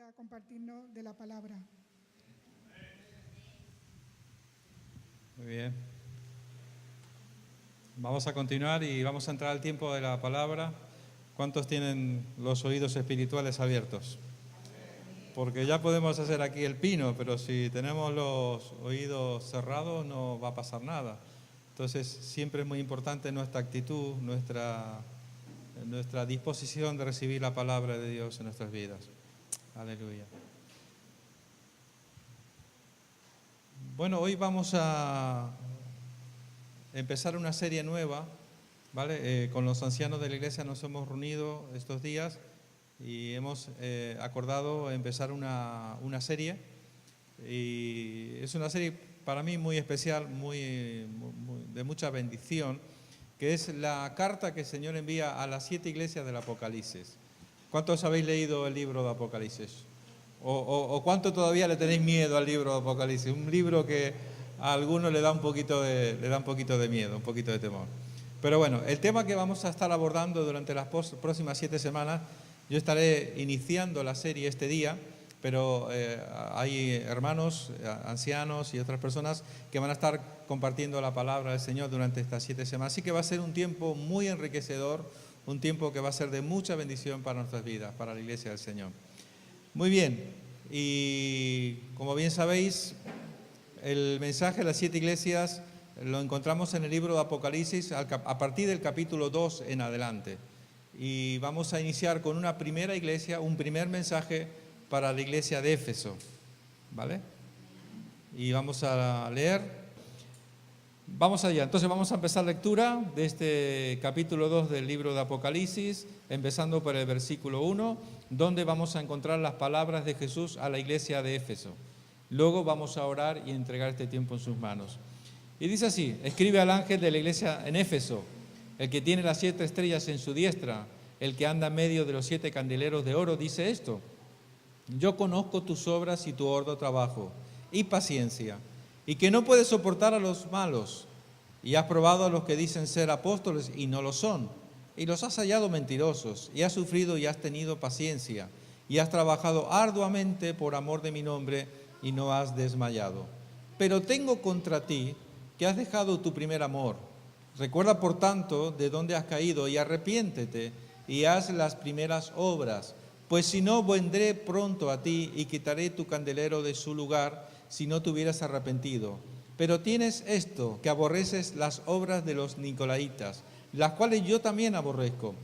pueda compartirnos de la palabra. Muy bien. Vamos a continuar y vamos a entrar al tiempo de la palabra. ¿Cuántos tienen los oídos espirituales abiertos? Porque ya podemos hacer aquí el pino, pero si tenemos los oídos cerrados no va a pasar nada. Entonces siempre es muy importante nuestra actitud, nuestra disposición de recibir la palabra de Dios en nuestras vidas. Aleluya. Bueno, hoy vamos a empezar una serie nueva, ¿vale? Con los ancianos de la iglesia nos hemos reunido estos días y hemos acordado empezar una serie. Y es una serie para mí muy especial, de mucha bendición, que es la carta que el Señor envía a las 7 iglesias del Apocalipsis. ¿Cuántos habéis leído el libro de Apocalipsis? ¿O cuánto todavía le tenéis miedo al libro de Apocalipsis? Un libro que a algunos le da un poquito de miedo, un poquito de temor. Pero bueno, el tema que vamos a estar abordando durante las próximas 7 semanas, yo estaré iniciando la serie este día, pero hay hermanos, ancianos y otras personas que van a estar compartiendo la palabra del Señor durante estas 7 semanas. Así que va a ser un tiempo muy enriquecedor, un tiempo que va a ser de mucha bendición para nuestras vidas, para la iglesia del Señor. Muy bien, y como bien sabéis, el mensaje de las 7 iglesias lo encontramos en el libro de Apocalipsis a partir del capítulo 2 en adelante. Y vamos a iniciar con una primera iglesia, un primer mensaje para la iglesia de Éfeso, ¿vale? Y vamos a leer. Vamos allá, entonces vamos a empezar lectura de este capítulo 2 del libro de Apocalipsis, empezando por el versículo 1, donde vamos a encontrar las palabras de Jesús a la iglesia de Éfeso. Luego vamos a orar y entregar este tiempo en sus manos. Y dice así: escribe al ángel de la iglesia en Éfeso, el que tiene las 7 estrellas en su diestra, el que anda en medio de los 7 candeleros de oro, dice esto: yo conozco tus obras y tu arduo trabajo y paciencia, y que no puedes soportar a los malos, y has probado a los que dicen ser apóstoles y no lo son, y los has hallado mentirosos, y has sufrido y has tenido paciencia, y has trabajado arduamente por amor de mi nombre, y no has desmayado. Pero tengo contra ti que has dejado tu primer amor. Recuerda, por tanto, de dónde has caído, y arrepiéntete, y haz las primeras obras. Pues si no, vendré pronto a ti y quitaré tu candelero de su lugar, si no te hubieras arrepentido. Pero tienes esto, que aborreces las obras de los nicolaitas, las cuales yo también aborrezco.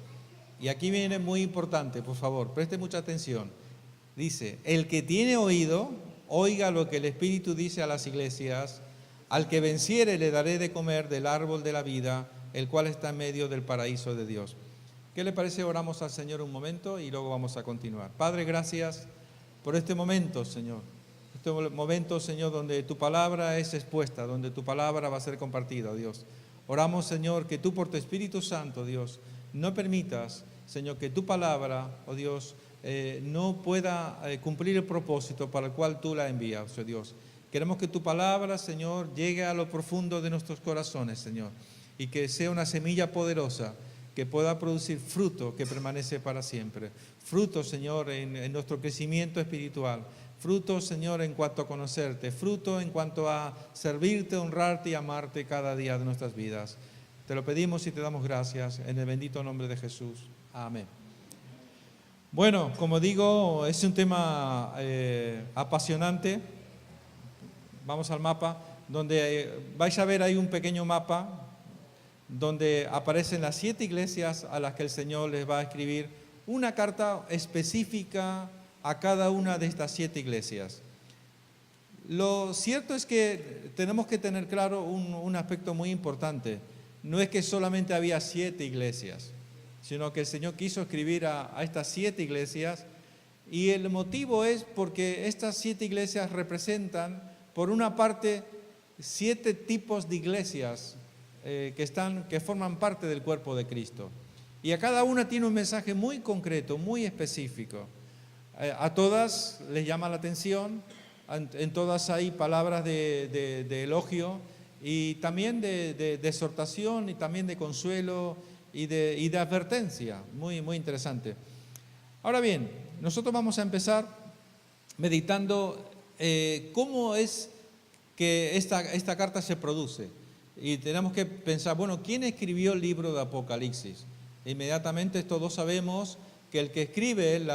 Y aquí viene muy importante, por favor, preste mucha atención. Dice: el que tiene oído, oiga lo que el Espíritu dice a las iglesias. Al que venciere le daré de comer del árbol de la vida, el cual está en medio del paraíso de Dios. ¿Qué le parece? Oramos al Señor un momento y luego vamos a continuar. Padre, gracias por este momento, Señor. Este momento, Señor, donde tu palabra es expuesta, donde tu palabra va a ser compartida, Dios. Oramos, Señor, que tú por tu Espíritu Santo, Dios, no permitas, Señor, que tu palabra, oh Dios, no pueda cumplir el propósito para el cual tú la envías, oh Dios. Queremos que tu palabra, Señor, llegue a lo profundo de nuestros corazones, Señor, y que sea una semilla poderosa que pueda producir fruto que permanece para siempre. Fruto, Señor, en nuestro crecimiento espiritual. Fruto, Señor, en cuanto a conocerte. Fruto en cuanto a servirte, honrarte y amarte cada día de nuestras vidas. Te lo pedimos y te damos gracias en el bendito nombre de Jesús. Amén. Bueno, como digo, es un tema apasionante. Vamos al mapa, donde vais a ver ahí un pequeño mapa donde aparecen las 7 iglesias a las que el Señor les va a escribir una carta específica a cada una de estas 7 iglesias. Lo cierto es que tenemos que tener claro un aspecto muy importante. No es que solamente había 7 iglesias, sino que el Señor quiso escribir a estas 7 iglesias, y el motivo es porque estas 7 iglesias representan, por una parte, 7 tipos de iglesias que forman parte del cuerpo de Cristo. Y a cada una tiene un mensaje muy concreto, muy específico. A todas les llama la atención, en todas hay palabras de elogio y también de exhortación y también de consuelo y de advertencia. Muy, muy interesante. Ahora bien, nosotros vamos a empezar meditando cómo es que esta carta se produce. Y tenemos que pensar, bueno, ¿quién escribió el libro de Apocalipsis? Inmediatamente todos sabemos que el que escribe el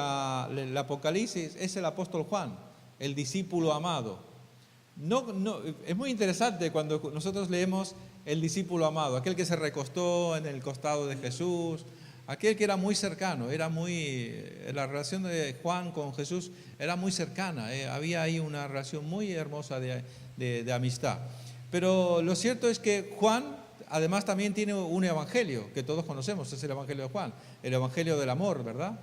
Apocalipsis es el apóstol Juan, el discípulo amado. Es muy interesante cuando nosotros leemos el discípulo amado, aquel que se recostó en el costado de Jesús, aquel que era muy cercano, la relación de Juan con Jesús era muy cercana, había ahí una relación muy hermosa de amistad. Pero lo cierto es que Juan además también tiene un evangelio que todos conocemos, es el evangelio de Juan, el evangelio del amor, ¿verdad?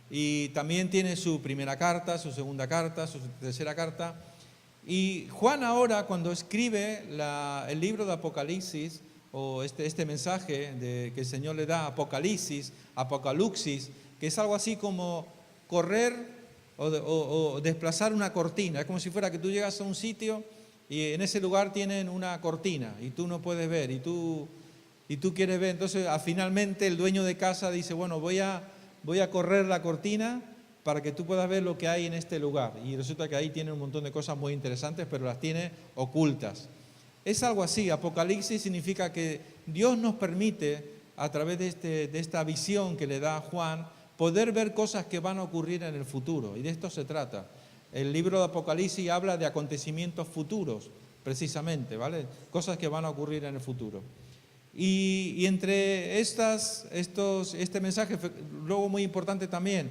Y también tiene su primera carta, su segunda carta, su tercera carta. Y Juan ahora, cuando escribe el libro de Apocalipsis, o este mensaje que el Señor le da, Apocalipsis, que es algo así como correr o desplazar una cortina. Es como si fuera que tú llegas a un sitio y en ese lugar tienen una cortina y tú no puedes ver y tú quieres ver. Entonces, finalmente el dueño de casa dice, bueno, voy a correr la cortina para que tú puedas ver lo que hay en este lugar. Y resulta que ahí tiene un montón de cosas muy interesantes, pero las tiene ocultas. Es algo así. Apocalipsis significa que Dios nos permite, a través de esta visión que le da a Juan, poder ver cosas que van a ocurrir en el futuro. Y de esto se trata. El libro de Apocalipsis habla de acontecimientos futuros, precisamente, ¿vale? Cosas que van a ocurrir en el futuro. Y entre este mensaje, luego muy importante también,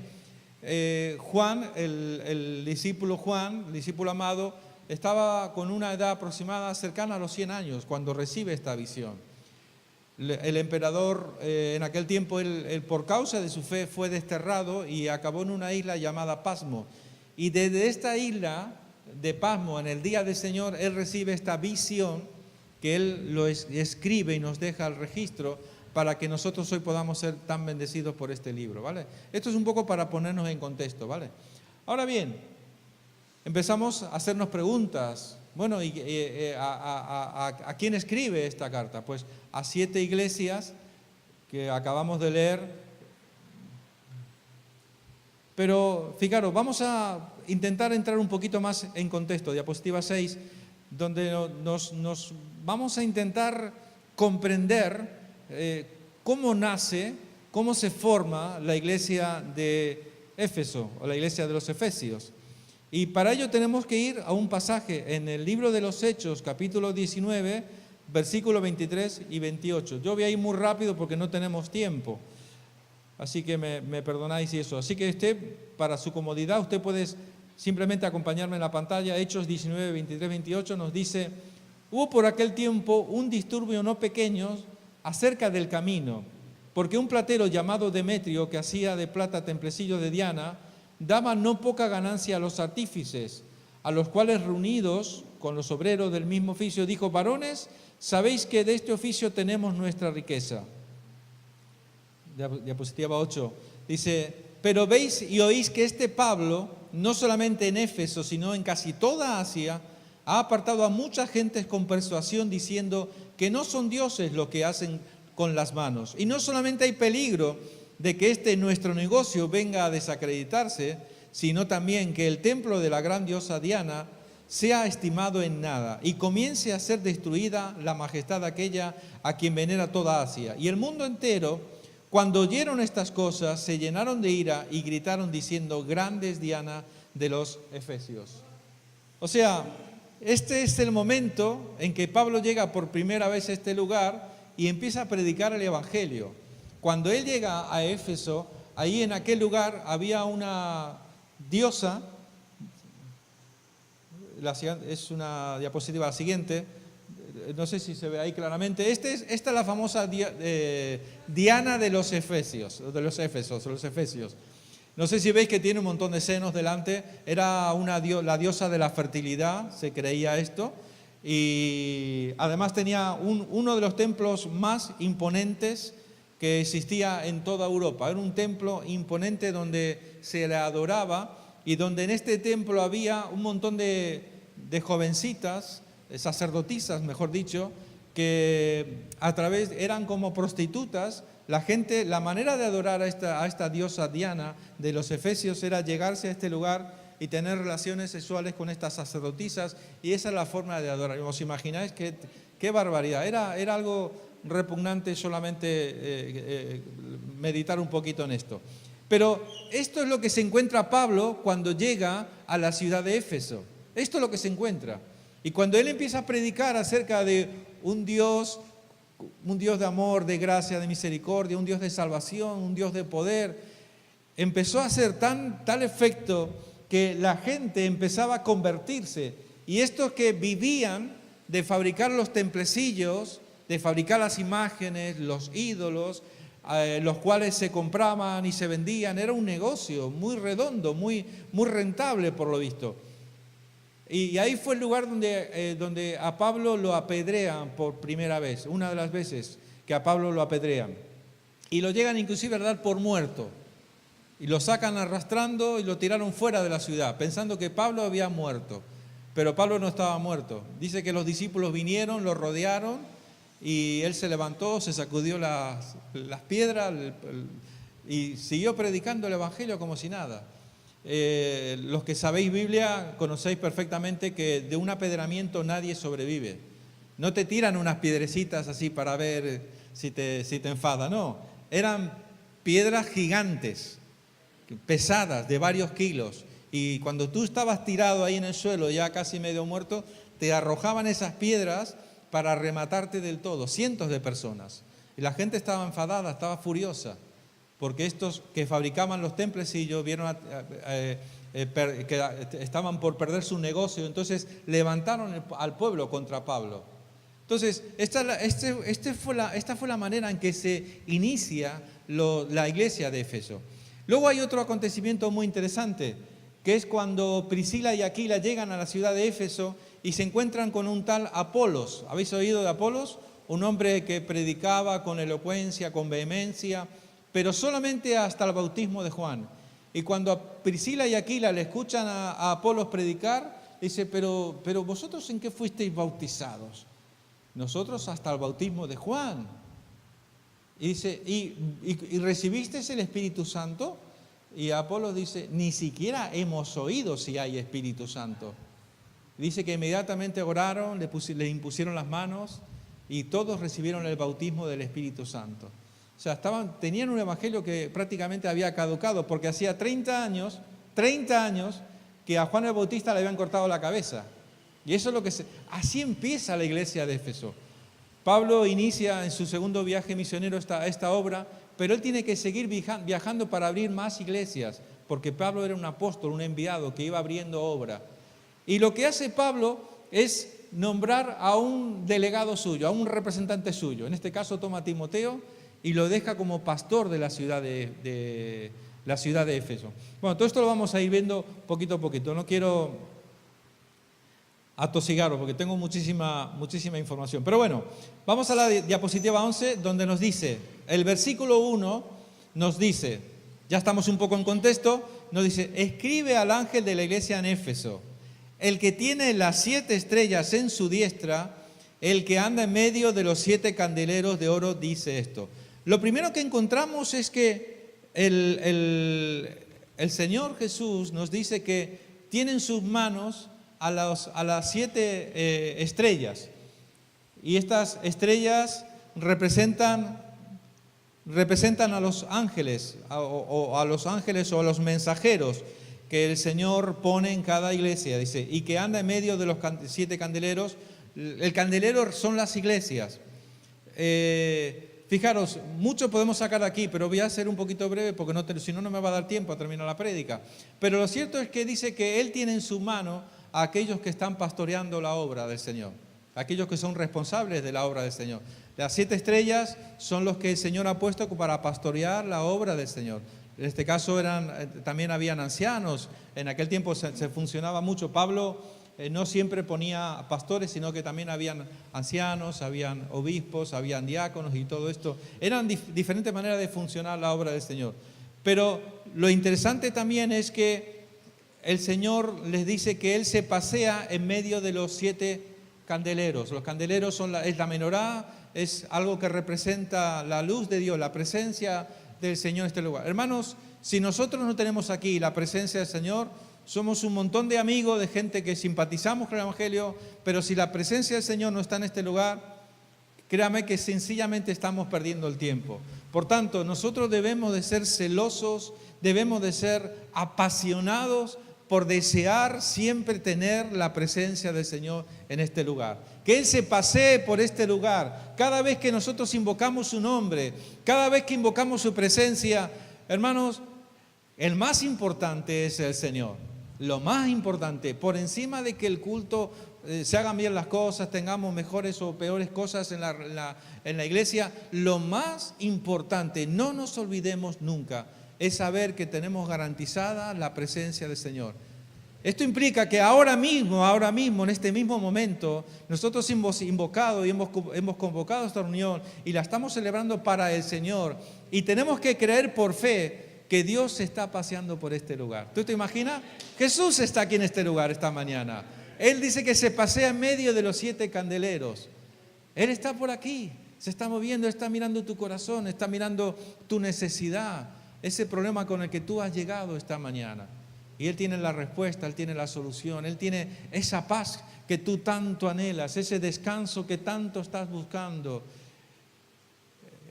Juan, el discípulo Juan, el discípulo amado, estaba con una edad aproximada cercana a los 100 años cuando recibe esta visión. El emperador en aquel tiempo, él por causa de su fe fue desterrado y acabó en una isla llamada Pasmo. Y desde esta isla de Pasmo, en el día del Señor, él recibe esta visión que él lo escribe y nos deja el registro para que nosotros hoy podamos ser tan bendecidos por este libro, ¿vale? Esto es un poco para ponernos en contexto, ¿vale? Ahora bien, empezamos a hacernos preguntas. Bueno, ¿a quién escribe esta carta? Pues a 7 iglesias que acabamos de leer. Pero fijaros, vamos a intentar entrar un poquito más en contexto, diapositiva 6, donde nos vamos a intentar comprender cómo nace, cómo se forma la iglesia de Éfeso, o la iglesia de los Efesios. Y para ello tenemos que ir a un pasaje en el libro de los Hechos, capítulo 19, versículos 23 y 28. Yo voy a ir muy rápido porque no tenemos tiempo, así que me perdonáis y eso. Así que para su comodidad, usted puede simplemente acompañarme en la pantalla. Hechos 19, 23, 28 nos dice: hubo por aquel tiempo un disturbio no pequeño acerca del camino, porque un platero llamado Demetrio, que hacía de plata templecillos de Diana, daba no poca ganancia a los artífices, a los cuales, reunidos con los obreros del mismo oficio, dijo: varones, sabéis que de este oficio tenemos nuestra riqueza. Diapositiva 8 dice: pero veis y oís que este Pablo, no solamente en Éfeso, sino en casi toda Asia, ha apartado a muchas gentes con persuasión, diciendo que no son dioses lo que hacen con las manos. Y no solamente hay peligro de que nuestro negocio venga a desacreditarse, sino también que el templo de la gran diosa Diana sea estimado en nada y comience a ser destruida la majestad aquella a quien venera toda Asia. Y el mundo entero, cuando oyeron estas cosas, se llenaron de ira y gritaron diciendo: grande es Diana de los Efesios. O sea, este es el momento en que Pablo llega por primera vez a este lugar y empieza a predicar el Evangelio. Cuando él llega a Éfeso, ahí en aquel lugar había una diosa, es una diapositiva siguiente, no sé si se ve ahí claramente. Esta es la famosa Diana de los Efesios, los Efesios. No sé si veis que tiene un montón de senos delante. Era la diosa de la fertilidad, se creía esto. Y además tenía uno de los templos más imponentes que existía en toda Europa. Era un templo imponente donde se le adoraba y donde en este templo había un montón de jovencitas, sacerdotisas, mejor dicho, que eran como prostitutas. La manera de adorar a esta diosa Diana de los Efesios era llegarse a este lugar y tener relaciones sexuales con estas sacerdotisas, y esa es la forma de adorar. ¿Os imagináis qué barbaridad? Era algo repugnante solamente meditar un poquito en esto. Pero esto es lo que se encuentra Pablo cuando llega a la ciudad de Éfeso. Esto es lo que se encuentra. Y cuando él empieza a predicar acerca de un Dios de amor, de gracia, de misericordia, un Dios de salvación, un Dios de poder, empezó a hacer tal efecto que la gente empezaba a convertirse. Y estos que vivían de fabricar los templecillos, de fabricar las imágenes, los ídolos, los cuales se compraban y se vendían, era un negocio muy redondo, muy rentable por lo visto. Y ahí fue el lugar donde a Pablo lo apedrean por primera vez, una de las veces que a Pablo lo apedrean. Y lo llegan inclusive a dar por muerto. Y lo sacan arrastrando y lo tiraron fuera de la ciudad, pensando que Pablo había muerto. Pero Pablo no estaba muerto. Dice que los discípulos vinieron, lo rodearon, y él se levantó, se sacudió las piedras y siguió predicando el Evangelio como si nada. Los que sabéis Biblia conocéis perfectamente que de un apedramiento nadie sobrevive. No te tiran unas piedrecitas así para ver si te enfada, no. Eran piedras gigantes, pesadas, de varios kilos. Y cuando tú estabas tirado ahí en el suelo, ya casi medio muerto, te arrojaban esas piedras para rematarte del todo, cientos de personas. Y la gente estaba enfadada, estaba furiosa, porque estos que fabricaban los templecillos vieron que estaban por perder su negocio, entonces levantaron al pueblo contra Pablo. Entonces, esta fue la manera en que se inicia la iglesia de Éfeso. Luego hay otro acontecimiento muy interesante, que es cuando Priscila y Aquila llegan a la ciudad de Éfeso y se encuentran con un tal Apolos. ¿Habéis oído de Apolos? Un hombre que predicaba con elocuencia, con vehemencia, pero solamente hasta el bautismo de Juan. Y cuando a Priscila y Aquila le escuchan a Apolos predicar, dice, pero ¿vosotros en qué fuisteis bautizados? Nosotros hasta el bautismo de Juan. Y dice, ¿y recibisteis el Espíritu Santo? Y Apolos dice, ni siquiera hemos oído si hay Espíritu Santo. Dice que inmediatamente oraron, le impusieron las manos y todos recibieron el bautismo del Espíritu Santo. O sea, tenían un evangelio que prácticamente había caducado, porque hacía 30 años que a Juan el Bautista le habían cortado la cabeza. Y eso es lo que así empieza la iglesia de Éfeso. Pablo inicia en su segundo viaje misionero esta obra, pero él tiene que seguir viajando para abrir más iglesias, porque Pablo era un apóstol, un enviado que iba abriendo obra. Y lo que hace Pablo es nombrar a un delegado suyo, a un representante suyo. En este caso toma a Timoteo y lo deja como pastor de la ciudad de Éfeso. Bueno, todo esto lo vamos a ir viendo poquito a poquito. No quiero atosigaros porque tengo muchísima información. Pero bueno, vamos a la diapositiva 11, donde nos dice, el versículo 1 nos dice, ya estamos un poco en contexto, nos dice, escribe al ángel de la iglesia en Éfeso, el que tiene las 7 estrellas en su diestra, el que anda en medio de los 7 candeleros de oro, dice esto. Lo primero que encontramos es que el Señor Jesús nos dice que tiene en sus manos a las 7 estrellas. Y estas estrellas representan a los ángeles, o a los ángeles o a los mensajeros que el Señor pone en cada iglesia, dice, y que anda en medio de los 7 candeleros. El candelero son las iglesias. Fijaros, mucho podemos sacar de aquí, pero voy a ser un poquito breve porque si no, no me va a dar tiempo a terminar la prédica. Pero lo cierto es que dice que Él tiene en su mano a aquellos que están pastoreando la obra del Señor, aquellos que son responsables de la obra del Señor. Las 7 estrellas son los que el Señor ha puesto para pastorear la obra del Señor. En este caso también habían ancianos, en aquel tiempo se funcionaba mucho. Pablo no siempre ponía pastores, sino que también habían ancianos, habían obispos, habían diáconos y todo esto. Eran diferentes maneras de funcionar la obra del Señor. Pero lo interesante también es que el Señor les dice que Él se pasea en medio de los 7 candeleros. Los candeleros es la menorá, es algo que representa la luz de Dios, la presencia del Señor en este lugar. Hermanos, si nosotros no tenemos aquí la presencia del Señor, Somos un montón de amigos, de gente que simpatizamos con el Evangelio, pero si la presencia del Señor no está en este lugar, créame que sencillamente estamos perdiendo el tiempo. Por tanto, nosotros debemos de ser celosos, debemos de ser apasionados por desear siempre tener la presencia del Señor en este lugar. Que Él se pasee por este lugar. Cada vez que nosotros invocamos su nombre, cada vez que invocamos su presencia, hermanos, el más importante es el Señor. Lo más importante, por encima de que el culto se hagan bien las cosas, tengamos mejores o peores cosas en la iglesia, lo más importante, no nos olvidemos nunca, es saber que tenemos garantizada la presencia del Señor. Esto implica que ahora mismo, en este mismo momento, nosotros hemos invocado y hemos convocado esta reunión y la estamos celebrando para el Señor. Y tenemos que creer por fe que Dios se está paseando por este lugar. ¿Tú te imaginas? Jesús está aquí en este lugar esta mañana. Él dice que se pasea en medio de los 7 candeleros. Él está por aquí, se está moviendo, está mirando tu corazón, está mirando tu necesidad, ese problema con el que tú has llegado esta mañana. Y Él tiene la respuesta, Él tiene la solución, Él tiene esa paz que tú tanto anhelas, ese descanso que tanto estás buscando.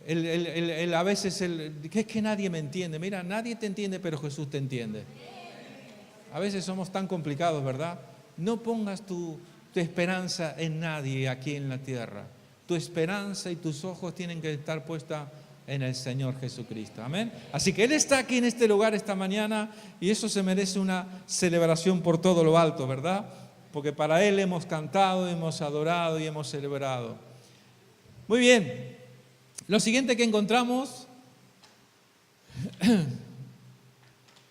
A veces es que nadie me entiende. Mira, nadie te entiende, pero Jesús te entiende. A veces somos tan complicados, ¿verdad? No pongas tu esperanza en nadie aquí en la tierra. Tu esperanza y tus ojos tienen que estar puestas en el Señor Jesucristo. Amén. Así que Él está aquí en este lugar esta mañana y eso se merece una celebración por todo lo alto, ¿verdad? Porque para Él hemos cantado, hemos adorado y hemos celebrado. Muy bien. Lo siguiente que encontramos,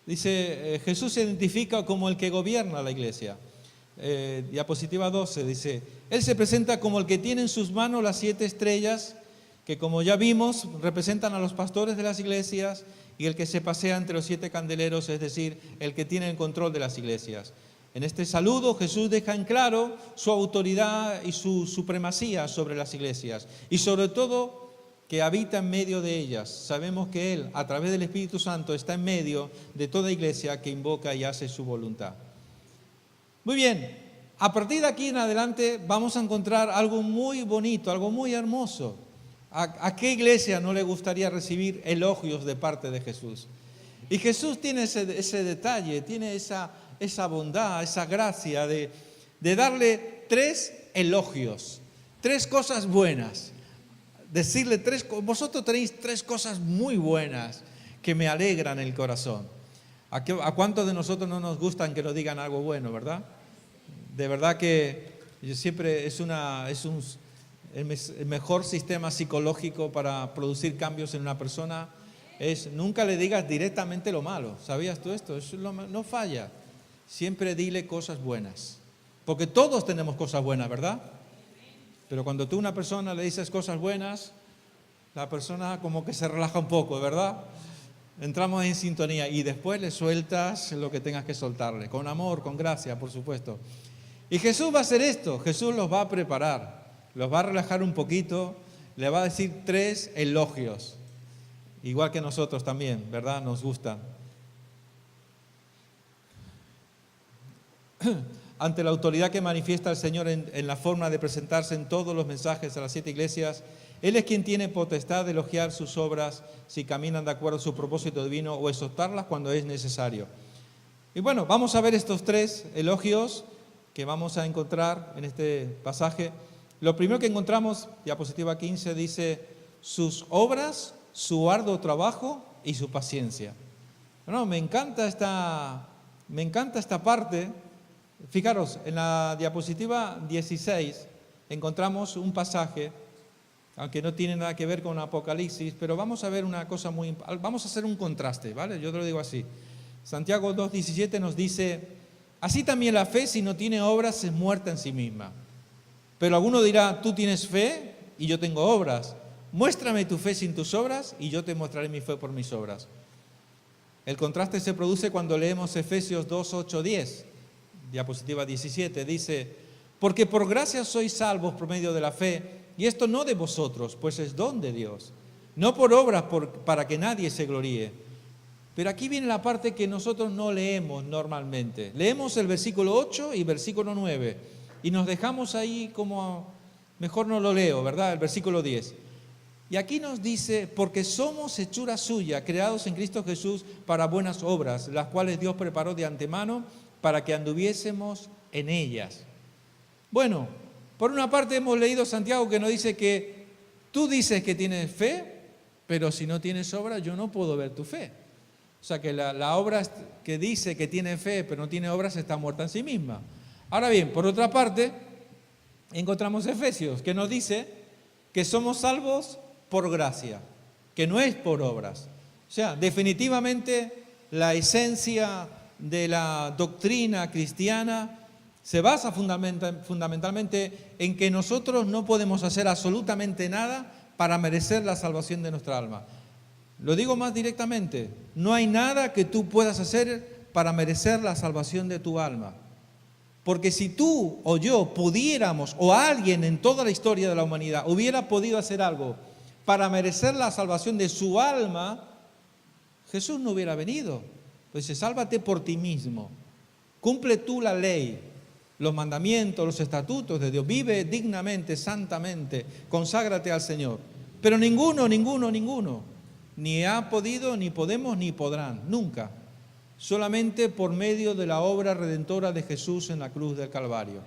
dice, Jesús se identifica como el que gobierna la iglesia. Diapositiva 12, dice, Él se presenta como el que tiene en sus manos las 7 estrellas, que como ya vimos, representan a los pastores de las iglesias, y el que se pasea entre los 7 candeleros, es decir, el que tiene el control de las iglesias. En este saludo Jesús deja en claro su autoridad y su supremacía sobre las iglesias, y sobre todo que habita en medio de ellas. Sabemos que Él, a través del Espíritu Santo, está en medio de toda iglesia que invoca y hace su voluntad. Muy bien, a partir de aquí en adelante vamos a encontrar algo muy bonito, algo muy hermoso. ¿A qué iglesia no le gustaría recibir elogios de parte de Jesús? Y Jesús tiene ese detalle, tiene esa bondad, esa gracia de darle 3 elogios, 3 cosas buenas. Decirle vosotros tenéis 3 cosas muy buenas que me alegran el corazón. ¿A cuántos de nosotros no nos gustan que nos digan algo bueno, verdad? De verdad que siempre el mejor sistema psicológico para producir cambios en una persona es nunca le digas directamente lo malo. ¿Sabías tú esto? Eso no falla. Siempre dile cosas buenas. Porque todos tenemos cosas buenas, ¿verdad? Pero cuando tú a una persona le dices cosas buenas, la persona como que se relaja un poco, ¿verdad? Entramos en sintonía y después le sueltas lo que tengas que soltarle, con amor, con gracia, por supuesto. Y Jesús va a hacer esto, Jesús los va a preparar, los va a relajar un poquito, le va a decir 3 elogios, igual que nosotros también, ¿verdad? Nos gustan. Ante la autoridad que manifiesta el Señor en la forma de presentarse en todos los mensajes a las 7 iglesias, Él es quien tiene potestad de elogiar sus obras si caminan de acuerdo a su propósito divino o exhortarlas cuando es necesario. Y bueno, vamos a ver estos 3 elogios que vamos a encontrar en este pasaje. Lo primero que encontramos, diapositiva 15, dice sus obras, su arduo trabajo y su paciencia. Bueno, me encanta esta parte. Fijaros, en la diapositiva 16 encontramos un pasaje, aunque no tiene nada que ver con Apocalipsis, pero vamos a ver una cosa vamos a hacer un contraste, ¿vale? Yo te lo digo así. Santiago 2:17 nos dice, así también la fe, si no tiene obras, es muerta en sí misma. Pero alguno dirá, tú tienes fe y yo tengo obras. Muéstrame tu fe sin tus obras y yo te mostraré mi fe por mis obras. El contraste se produce cuando leemos Efesios 2:8-10. Diapositiva 17, dice, porque por gracia sois salvos por medio de la fe, y esto no de vosotros, pues es don de Dios, no por obras para que nadie se gloríe, Pero aquí viene la parte que nosotros no leemos normalmente. Leemos el versículo 8 y versículo 9 y nos dejamos ahí como, mejor no lo leo, ¿verdad? El versículo 10. Y aquí nos dice, porque somos hechura suya, creados en Cristo Jesús para buenas obras, las cuales Dios preparó de antemano para que anduviésemos en ellas. Bueno, por una parte hemos leído Santiago que nos dice que tú dices que tienes fe, pero si no tienes obra, yo no puedo ver tu fe. O sea que la obra que dice que tiene fe, pero no tiene obras, está muerta en sí misma. Ahora bien, por otra parte, encontramos Efesios, que nos dice que somos salvos por gracia, que no es por obras. O sea, definitivamente la esencia de la doctrina cristiana se basa fundamentalmente en que nosotros no podemos hacer absolutamente nada para merecer la salvación de nuestra alma. Lo digo más directamente, no hay nada que tú puedas hacer para merecer la salvación de tu alma. Porque si tú o yo pudiéramos, o alguien en toda la historia de la humanidad hubiera podido hacer algo para merecer la salvación de su alma, Jesús no hubiera venido. Pues sálvate por ti mismo, cumple tú la ley, los mandamientos, los estatutos de Dios, vive dignamente, santamente, conságrate al Señor. Pero ninguno, ni ha podido, ni podemos, ni podrán, nunca. Solamente por medio de la obra redentora de Jesús en la cruz del Calvario.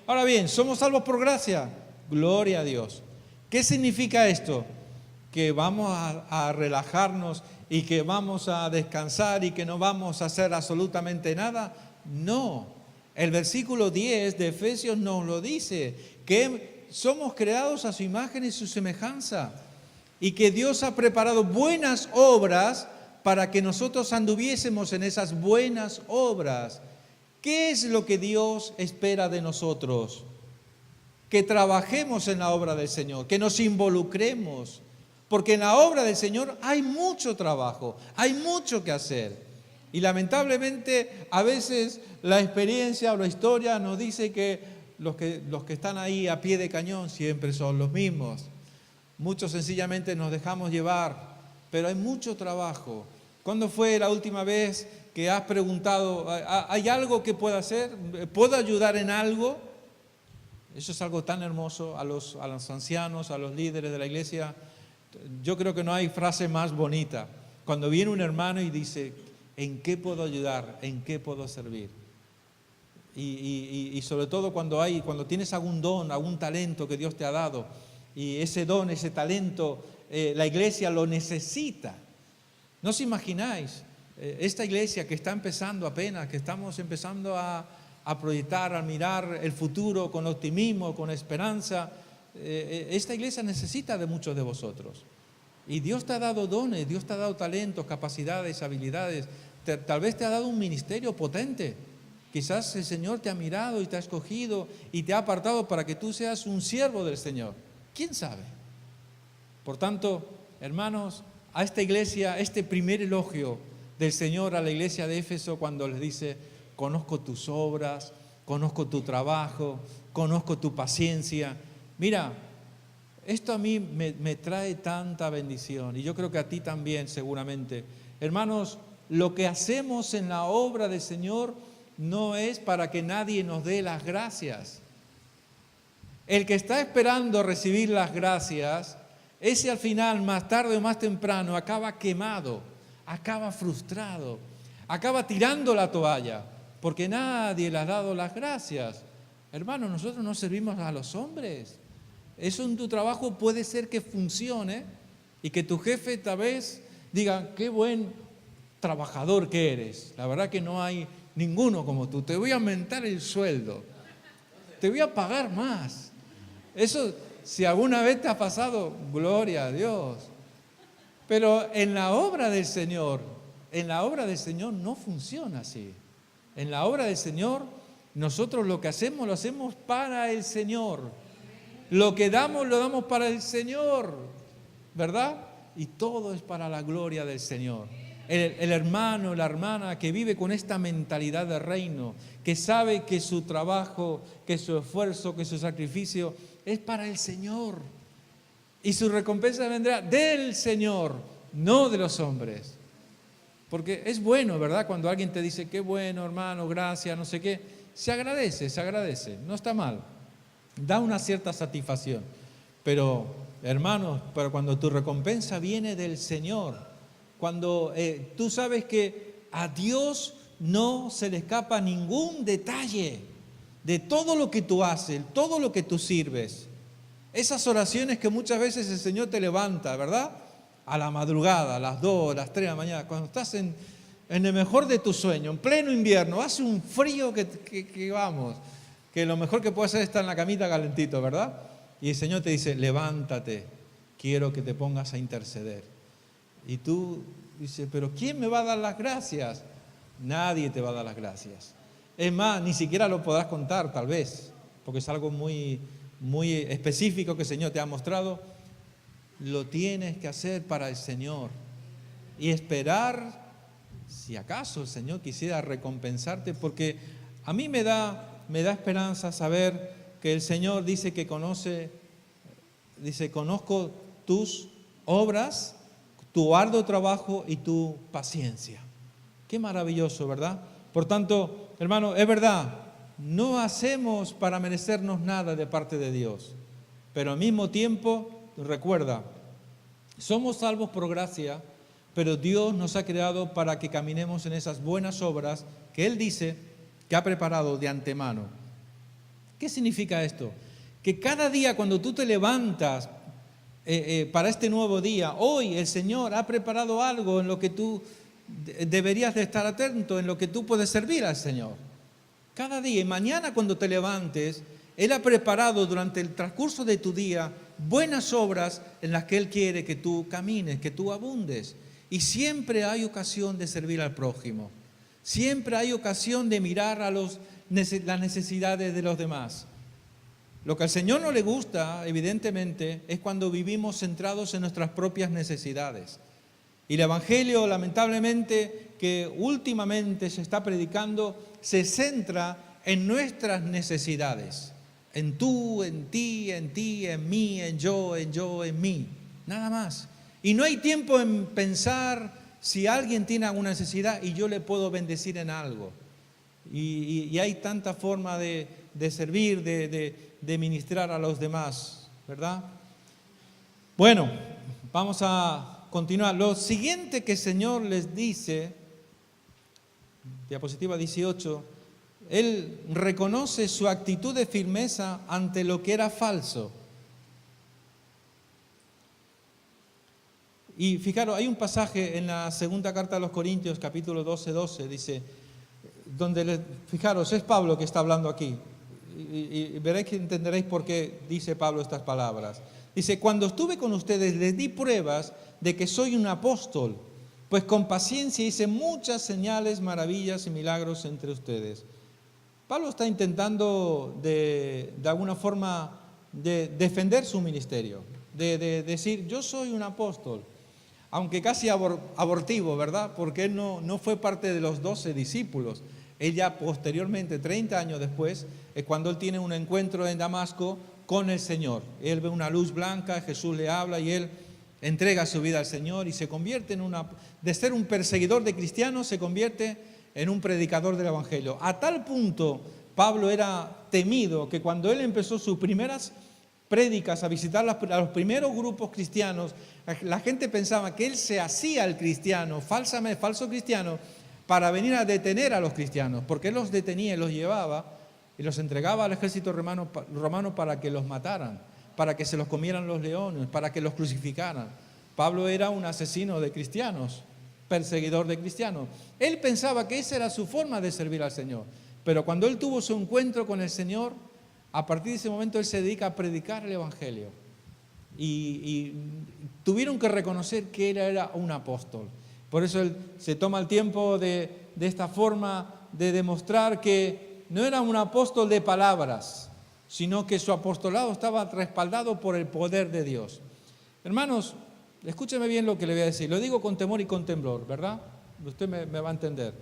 Ahora bien, ¿somos salvos por gracia? Gloria a Dios. ¿Qué significa esto? ¿Que vamos a relajarnos y que vamos a descansar y que no vamos a hacer absolutamente nada? No. El versículo 10 de Efesios nos lo dice, que somos creados a su imagen y su semejanza y que Dios ha preparado buenas obras para que nosotros anduviésemos en esas buenas obras. ¿Qué es lo que Dios espera de nosotros? Que trabajemos en la obra del Señor, que nos involucremos, porque en la obra del Señor hay mucho trabajo, hay mucho que hacer. Y lamentablemente a veces la experiencia o la historia nos dice que los que están ahí a pie de cañón siempre son los mismos. Muchos sencillamente nos dejamos llevar, pero hay mucho trabajo. ¿Cuándo fue la última vez que has preguntado, ¿hay algo que pueda hacer? ¿Puedo ayudar en algo? Eso es algo tan hermoso a los ancianos, a los líderes de la iglesia. Yo creo que no hay frase más bonita. Cuando viene un hermano y dice, ¿en qué puedo ayudar? ¿En qué puedo servir? Y sobre todo cuando tienes algún don, algún talento que Dios te ha dado, y ese don, ese talento, la iglesia lo necesita. ¿No os imagináis? Esta iglesia que está empezando apenas, que estamos empezando a proyectar, a mirar el futuro con optimismo, con esperanza, esta iglesia necesita de muchos de vosotros. Y Dios te ha dado dones, Dios te ha dado talentos, capacidades, habilidades. Tal vez te ha dado un ministerio potente. Quizás el Señor te ha mirado y te ha escogido y te ha apartado para que tú seas un siervo del Señor. ¿Quién sabe? Por tanto, hermanos, a esta iglesia, este primer elogio del Señor a la iglesia de Éfeso cuando les dice, conozco tus obras, conozco tu trabajo, conozco tu paciencia. Mira, esto a mí me trae tanta bendición y yo creo que a ti también seguramente. Hermanos, lo que hacemos en la obra del Señor no es para que nadie nos dé las gracias. El que está esperando recibir las gracias, ese al final, más tarde o más temprano, acaba quemado, acaba frustrado, acaba tirando la toalla, porque nadie le ha dado las gracias. Hermanos, nosotros no servimos a los hombres. Eso en tu trabajo puede ser que funcione y que tu jefe tal vez diga, qué buen trabajador que eres. La verdad que no hay ninguno como tú. Te voy a aumentar el sueldo. Te voy a pagar más. Eso, si alguna vez te ha pasado, gloria a Dios. Pero en la obra del Señor no funciona así. En la obra del Señor, nosotros lo que hacemos, lo hacemos para el Señor. Lo que damos, lo damos para el Señor, ¿verdad? Y todo es para la gloria del Señor. El hermano, la hermana que vive con esta mentalidad de reino, que sabe que su trabajo, que su esfuerzo, que su sacrificio es para el Señor. Y su recompensa vendrá del Señor, no de los hombres. Porque es bueno, ¿verdad? Cuando alguien te dice, qué bueno, hermano, gracias, no sé qué. Se agradece, no está mal. Da una cierta satisfacción. Pero, hermanos, cuando tu recompensa viene del Señor, cuando tú sabes que a Dios no se le escapa ningún detalle de todo lo que tú haces, todo lo que tú sirves. Esas oraciones que muchas veces el Señor te levanta, ¿verdad? A la madrugada, a las 2, a las 3 de la mañana, cuando estás en el mejor de tu sueño, en pleno invierno, hace un frío que vamos, que lo mejor que puedes hacer es estar en la camita calentito, ¿verdad? Y el Señor te dice, levántate, quiero que te pongas a interceder. Y tú dices, pero ¿quién me va a dar las gracias? Nadie te va a dar las gracias. Es más, ni siquiera lo podrás contar, tal vez, porque es algo muy, muy específico que el Señor te ha mostrado. Lo tienes que hacer para el Señor y esperar, si acaso el Señor quisiera recompensarte, porque a mí me da esperanza saber que el Señor dice que conozco tus obras, tu arduo trabajo y tu paciencia. Qué maravilloso, ¿verdad? Por tanto, hermano, es verdad, no hacemos para merecernos nada de parte de Dios, pero al mismo tiempo, recuerda, somos salvos por gracia, pero Dios nos ha creado para que caminemos en esas buenas obras que Él dice que ha preparado de antemano. ¿Qué significa esto? Que cada día cuando tú te levantas para este nuevo día, hoy el Señor ha preparado algo en lo que tú deberías de estar atento, en lo que tú puedes servir al Señor. Cada día y mañana cuando te levantes, Él ha preparado durante el transcurso de tu día buenas obras en las que Él quiere que tú camines, que tú abundes. Y siempre hay ocasión de servir al prójimo. Siempre hay ocasión de mirar a las necesidades de los demás. Lo que al Señor no le gusta, evidentemente, es cuando vivimos centrados en nuestras propias necesidades. Y el Evangelio, lamentablemente, que últimamente se está predicando, se centra en nuestras necesidades. En tú, en ti, en mí, en yo, en mí. Nada más. Y no hay tiempo en pensar si alguien tiene alguna necesidad y yo le puedo bendecir en algo. Y hay tanta forma de servir, de ministrar a los demás, ¿verdad? Bueno, vamos a continuar. Lo siguiente que el Señor les dice, diapositiva 18, Él reconoce su actitud de firmeza ante lo que era falso. Y fijaros, hay un pasaje en la segunda carta a los Corintios, capítulo 12, dice, fijaros, es Pablo que está hablando aquí. Y veréis que entenderéis por qué dice Pablo estas palabras. Dice, cuando estuve con ustedes les di pruebas de que soy un apóstol, pues con paciencia hice muchas señales, maravillas y milagros entre ustedes. Pablo está intentando de alguna forma de defender su ministerio, de decir, yo soy un apóstol, aunque casi abortivo, ¿verdad? Porque él no fue parte de los 12 discípulos. Él ya posteriormente, 30 años después, es cuando él tiene un encuentro en Damasco con el Señor. Él ve una luz blanca, Jesús le habla y él entrega su vida al Señor y se convierte de ser un perseguidor de cristianos, se convierte en un predicador del Evangelio. A tal punto, Pablo era temido que cuando él empezó sus primeras prédicas a visitar a los primeros grupos cristianos, la gente pensaba que él se hacía el cristiano, falso cristiano, para venir a detener a los cristianos, porque él los detenía y los llevaba y los entregaba al ejército romano para que los mataran, para que se los comieran los leones, para que los crucificaran. Pablo era un asesino de cristianos, perseguidor de cristianos. Él pensaba que esa era su forma de servir al Señor, pero cuando él tuvo su encuentro con el Señor, a partir de ese momento él se dedica a predicar el Evangelio. Y tuvieron que reconocer que él era un apóstol. Por eso él se toma el tiempo de esta forma de demostrar que no era un apóstol de palabras, sino que su apostolado estaba respaldado por el poder de Dios. Hermanos, escúcheme bien lo que le voy a decir. Lo digo con temor y con temblor, ¿verdad? Usted me va a entender.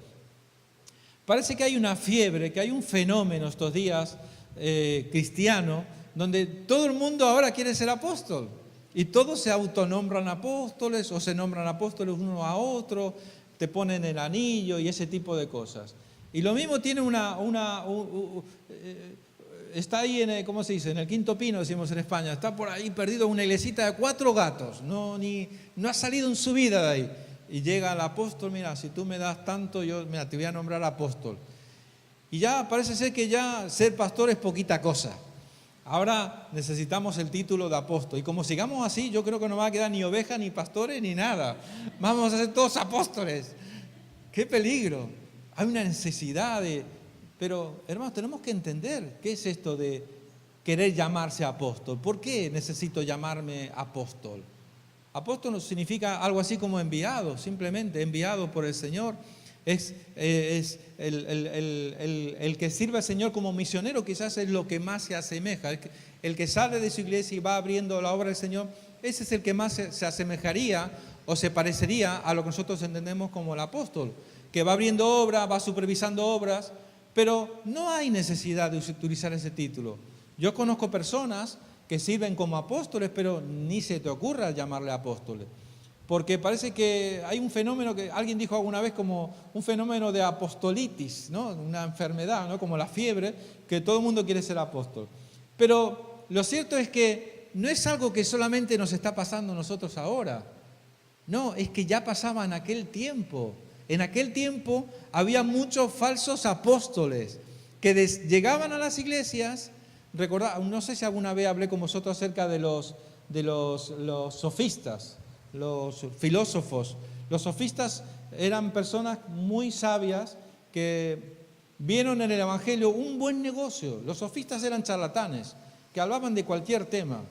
Parece que hay una fiebre, que hay un fenómeno estos días cristiano, donde todo el mundo ahora quiere ser apóstol. Y todos se autonombran apóstoles o se nombran apóstoles uno a otro. te ponen el anillo y ese tipo de cosas. Y lo mismo tiene está ahí ¿cómo se dice? En el Quinto Pino, decimos en España, está por ahí perdido una iglesita de 4 gatos, no ha salido en su vida de ahí. Y llega el apóstol, mira, si tú me das tanto, te voy a nombrar apóstol. Y ya parece ser que ya ser pastor es poquita cosa. Ahora necesitamos el título de apóstol. Y como sigamos así, yo creo que no va a quedar ni ovejas, ni pastores, ni nada. Vamos a ser todos apóstoles. ¡Qué peligro! Hay una necesidad Pero, hermanos, tenemos que entender qué es esto de querer llamarse apóstol. ¿Por qué necesito llamarme apóstol? Apóstol significa algo así como enviado, simplemente enviado por el Señor. Es el que sirve al Señor como misionero, quizás es lo que más se asemeja. El que sale de su iglesia y va abriendo la obra del Señor, ese es el que más se asemejaría o se parecería a lo que nosotros entendemos como el apóstol, que va abriendo obras, va supervisando obras, pero no hay necesidad de utilizar ese título. Yo conozco personas que sirven como apóstoles, pero ni se te ocurra llamarle apóstoles. Porque parece que hay un fenómeno que alguien dijo alguna vez como un fenómeno de apostolitis, ¿no? Una enfermedad, ¿no? Como la fiebre, que todo el mundo quiere ser apóstol. Pero lo cierto es que no es algo que solamente nos está pasando a nosotros ahora. No, es que ya pasaba en aquel tiempo. En aquel tiempo había muchos falsos apóstoles que llegaban a las iglesias. No sé si alguna vez hablé con vosotros acerca de los sofistas, los filósofos. Los sofistas eran personas muy sabias que vieron en el Evangelio un buen negocio. Los sofistas eran charlatanes que hablaban de cualquier tema.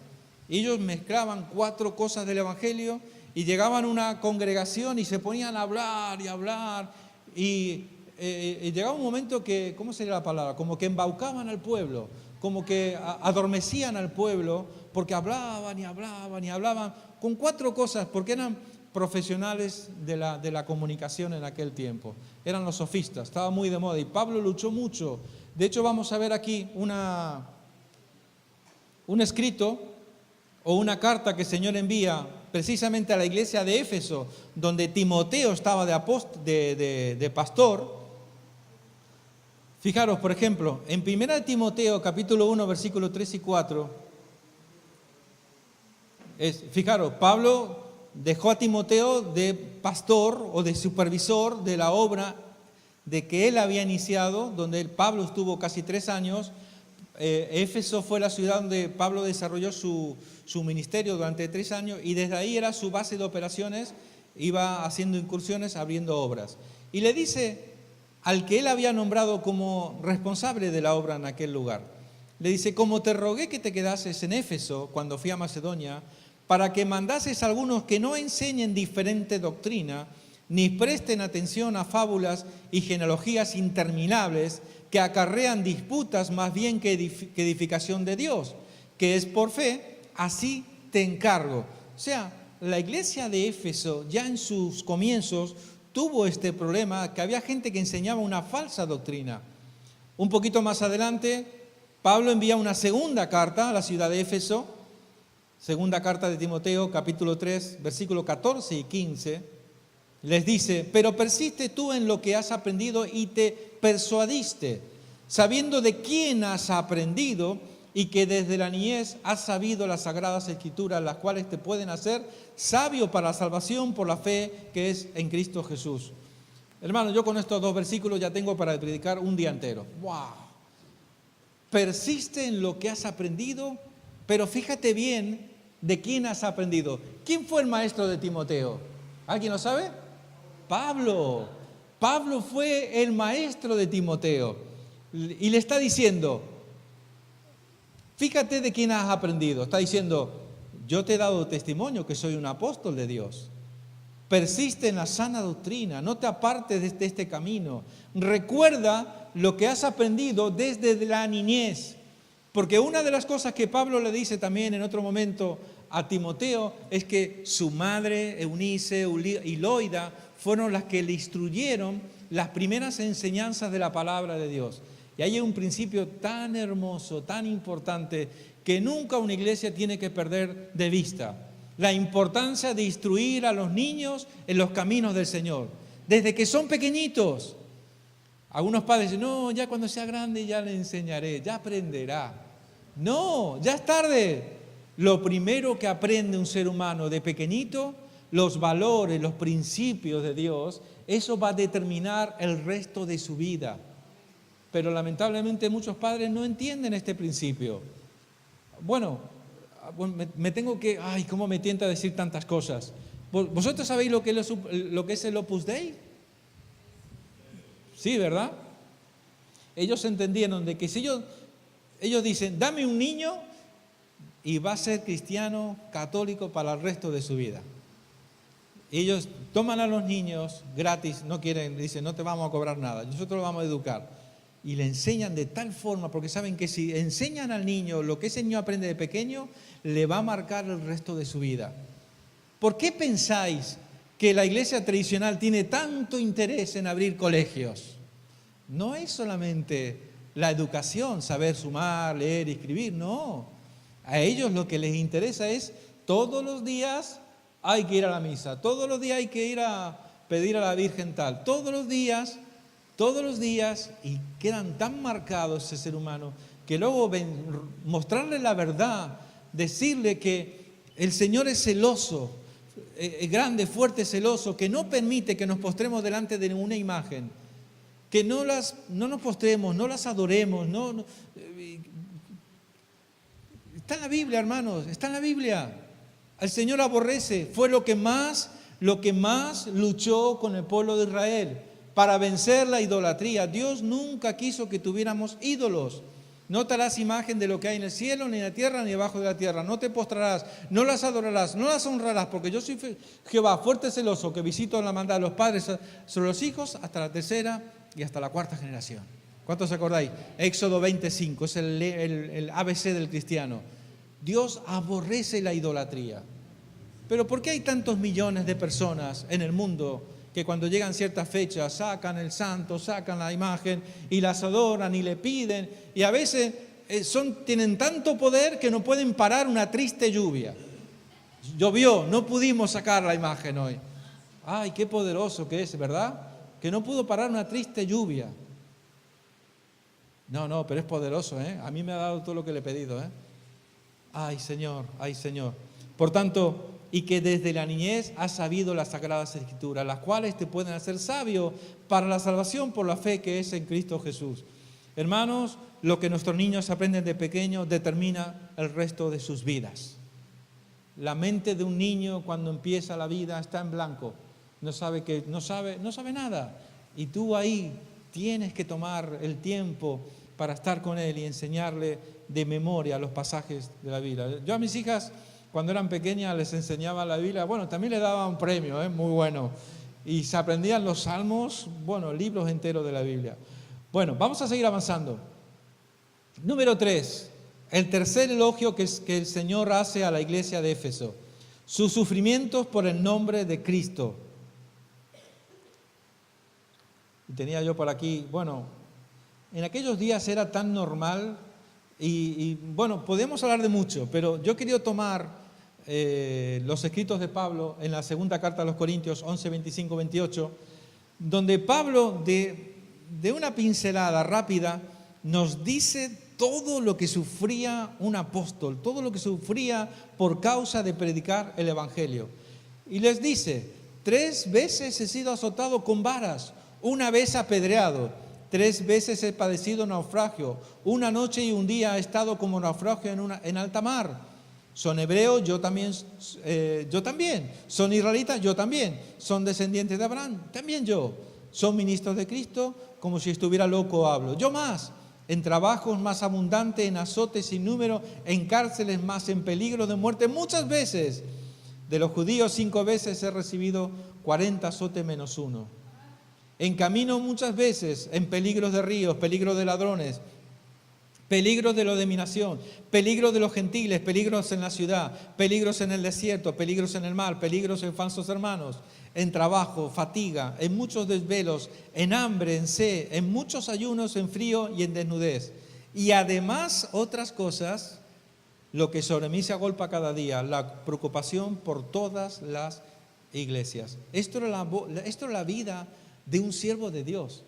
Ellos mezclaban 4 cosas del Evangelio y llegaban a una congregación y se ponían a hablar y hablar. Y llegaba un momento que, ¿cómo sería la palabra? Como que embaucaban al pueblo, como que adormecían al pueblo, porque hablaban y hablaban y hablaban con 4 cosas, porque eran profesionales de la comunicación en aquel tiempo. Eran los sofistas, estaba muy de moda y Pablo luchó mucho. De hecho, vamos a ver aquí un escrito o una carta que el Señor envía precisamente a la iglesia de Éfeso, donde Timoteo estaba de pastor. Fijaros, por ejemplo, en 1 Timoteo capítulo 1, versículos 3 y 4, fijaros, Pablo dejó a Timoteo de pastor o de supervisor de la obra de que él había iniciado, donde Pablo estuvo casi 3 años. Éfeso fue la ciudad donde Pablo desarrolló su ministerio durante 3 años y desde ahí era su base de operaciones, iba haciendo incursiones, abriendo obras. Y le dice al que él había nombrado como responsable de la obra en aquel lugar, le dice: como te rogué que te quedases en Éfeso cuando fui a Macedonia, para que mandases a algunos que no enseñen diferente doctrina, ni presten atención a fábulas y genealogías interminables que acarrean disputas más bien que edificación de Dios, que es por fe, así te encargo. O sea, la iglesia de Éfeso ya en sus comienzos tuvo este problema, que había gente que enseñaba una falsa doctrina. Un poquito más adelante, Pablo envía una segunda carta a la ciudad de Éfeso, segunda carta de Timoteo, capítulo 3, versículos 14 y 15, les dice: pero persiste tú en lo que has aprendido y te persuadiste, sabiendo de quién has aprendido y que desde la niñez has sabido las sagradas escrituras, las cuales te pueden hacer sabio para la salvación por la fe que es en Cristo Jesús. Hermano, yo con estos 2 versículos ya tengo para predicar un día entero. ¡Wow! Persiste en lo que has aprendido, pero fíjate bien de quién has aprendido. ¿Quién fue el maestro de Timoteo? ¿Alguien lo sabe? Pablo. Pablo fue el maestro de Timoteo. Y le está diciendo: fíjate de quién has aprendido. Está diciendo: yo te he dado testimonio que soy un apóstol de Dios. Persiste en la sana doctrina, no te apartes de este camino. Recuerda lo que has aprendido desde la niñez. Porque una de las cosas que Pablo le dice también en otro momento a Timoteo es que su madre, Eunice y Loida, fueron las que le instruyeron las primeras enseñanzas de la palabra de Dios. Y ahí hay un principio tan hermoso, tan importante, que nunca una iglesia tiene que perder de vista. La importancia de instruir a los niños en los caminos del Señor. desde que son pequeñitos. Algunos padres dicen, no, ya cuando sea grande ya le enseñaré, ya aprenderá. No, ya es tarde. Lo primero que aprende un ser humano de pequeñito, los valores, los principios de Dios, eso va a determinar el resto de su vida. Pero lamentablemente muchos padres no entienden este principio. Bueno, me tengo que... Ay, cómo me tienta decir tantas cosas. ¿Vosotros sabéis lo que es el Opus Dei? Sí, ¿verdad? Ellos entendieron de que si ellos dicen, dame un niño y va a ser cristiano, católico para el resto de su vida. Ellos toman a los niños gratis, no quieren, dicen, no te vamos a cobrar nada, nosotros lo vamos a educar. Y le enseñan de tal forma, porque saben que si enseñan al niño lo que ese niño aprende de pequeño, le va a marcar el resto de su vida. ¿Por qué pensáis que la iglesia tradicional tiene tanto interés en abrir colegios? No es solamente la educación, saber sumar, leer y escribir, no. A ellos lo que les interesa es todos los días hay que ir a la misa, todos los días hay que ir a pedir a la Virgen tal, todos los días, y quedan tan marcados ese ser humano que luego mostrarle la verdad, decirle que el Señor es celoso, grande, fuerte, celoso, que no permite que nos postremos delante de ninguna imagen, que no nos postremos, no las adoremos, está en la Biblia, hermanos, está en la Biblia. El Señor aborrece, fue lo que más luchó con el pueblo de Israel para vencer la idolatría. Dios nunca quiso que tuviéramos ídolos. No te harás imagen de lo que hay en el cielo, ni en la tierra, ni debajo de la tierra. No te postrarás, no las adorarás, no las honrarás, porque yo soy Jehová, fuerte celoso, que visito la maldad de los padres sobre los hijos hasta la tercera y hasta la cuarta generación. ¿Cuántos acordáis? Éxodo 25, es el ABC del cristiano. Dios aborrece la idolatría. Pero ¿por qué hay tantos millones de personas en el mundo que cuando llegan ciertas fechas sacan el santo, sacan la imagen y las adoran y le piden? Y a veces tienen tanto poder que no pueden parar una triste lluvia. Llovió, no pudimos sacar la imagen hoy. Ay, qué poderoso que es, ¿verdad? Que no pudo parar una triste lluvia. No, pero es poderoso, ¿eh? A mí me ha dado todo lo que le he pedido, ¿eh? Ay, Señor, ay, Señor. Por tanto, y que desde la niñez has sabido las Sagradas Escrituras, las cuales te pueden hacer sabio para la salvación por la fe que es en Cristo Jesús. Hermanos, lo que nuestros niños aprenden de pequeños determina el resto de sus vidas. La mente de un niño cuando empieza la vida está en blanco, no sabe nada. Y tú ahí tienes que tomar el tiempo para estar con él y enseñarle de memoria los pasajes de la Biblia. Yo a mis hijas, cuando eran pequeñas, les enseñaba la Biblia. Bueno, también les daba un premio, muy bueno. Y se aprendían los salmos, libros enteros de la Biblia. Bueno, vamos a seguir avanzando. Número 3, el tercer elogio que el Señor hace a la iglesia de Éfeso. Sus sufrimientos por el nombre de Cristo. Y tenía yo por aquí, en aquellos días era tan normal y podemos hablar de mucho, pero yo quería tomar los escritos de Pablo en la segunda carta a los Corintios 11, 25, 28, donde Pablo de una pincelada rápida nos dice todo lo que sufría un apóstol, todo lo que sufría por causa de predicar el Evangelio. Y les dice, 3 veces he sido azotado con varas, 1 vez apedreado, 3 veces he padecido naufragio, 1 noche y 1 día he estado como naufragio en alta mar. Son hebreos, yo también. Son israelitas, yo también. Son descendientes de Abraham, también yo. Son ministros de Cristo, como si estuviera loco hablo. Yo más, en trabajos más abundantes, en azotes sin número, en cárceles más, en peligro de muerte. Muchas veces, de los judíos 5 veces he recibido 40 azotes menos 1. En camino muchas veces, en peligros de ríos, peligros de ladrones, peligros de la dominación, peligros de los gentiles, peligros en la ciudad, peligros en el desierto, peligros en el mar, peligros en falsos hermanos, en trabajo, fatiga, en muchos desvelos, en hambre, en sed, en muchos ayunos, en frío y en desnudez. Y además otras cosas, lo que sobre mí se agolpa cada día, la preocupación por todas las iglesias. Esto era la vida de un siervo de Dios.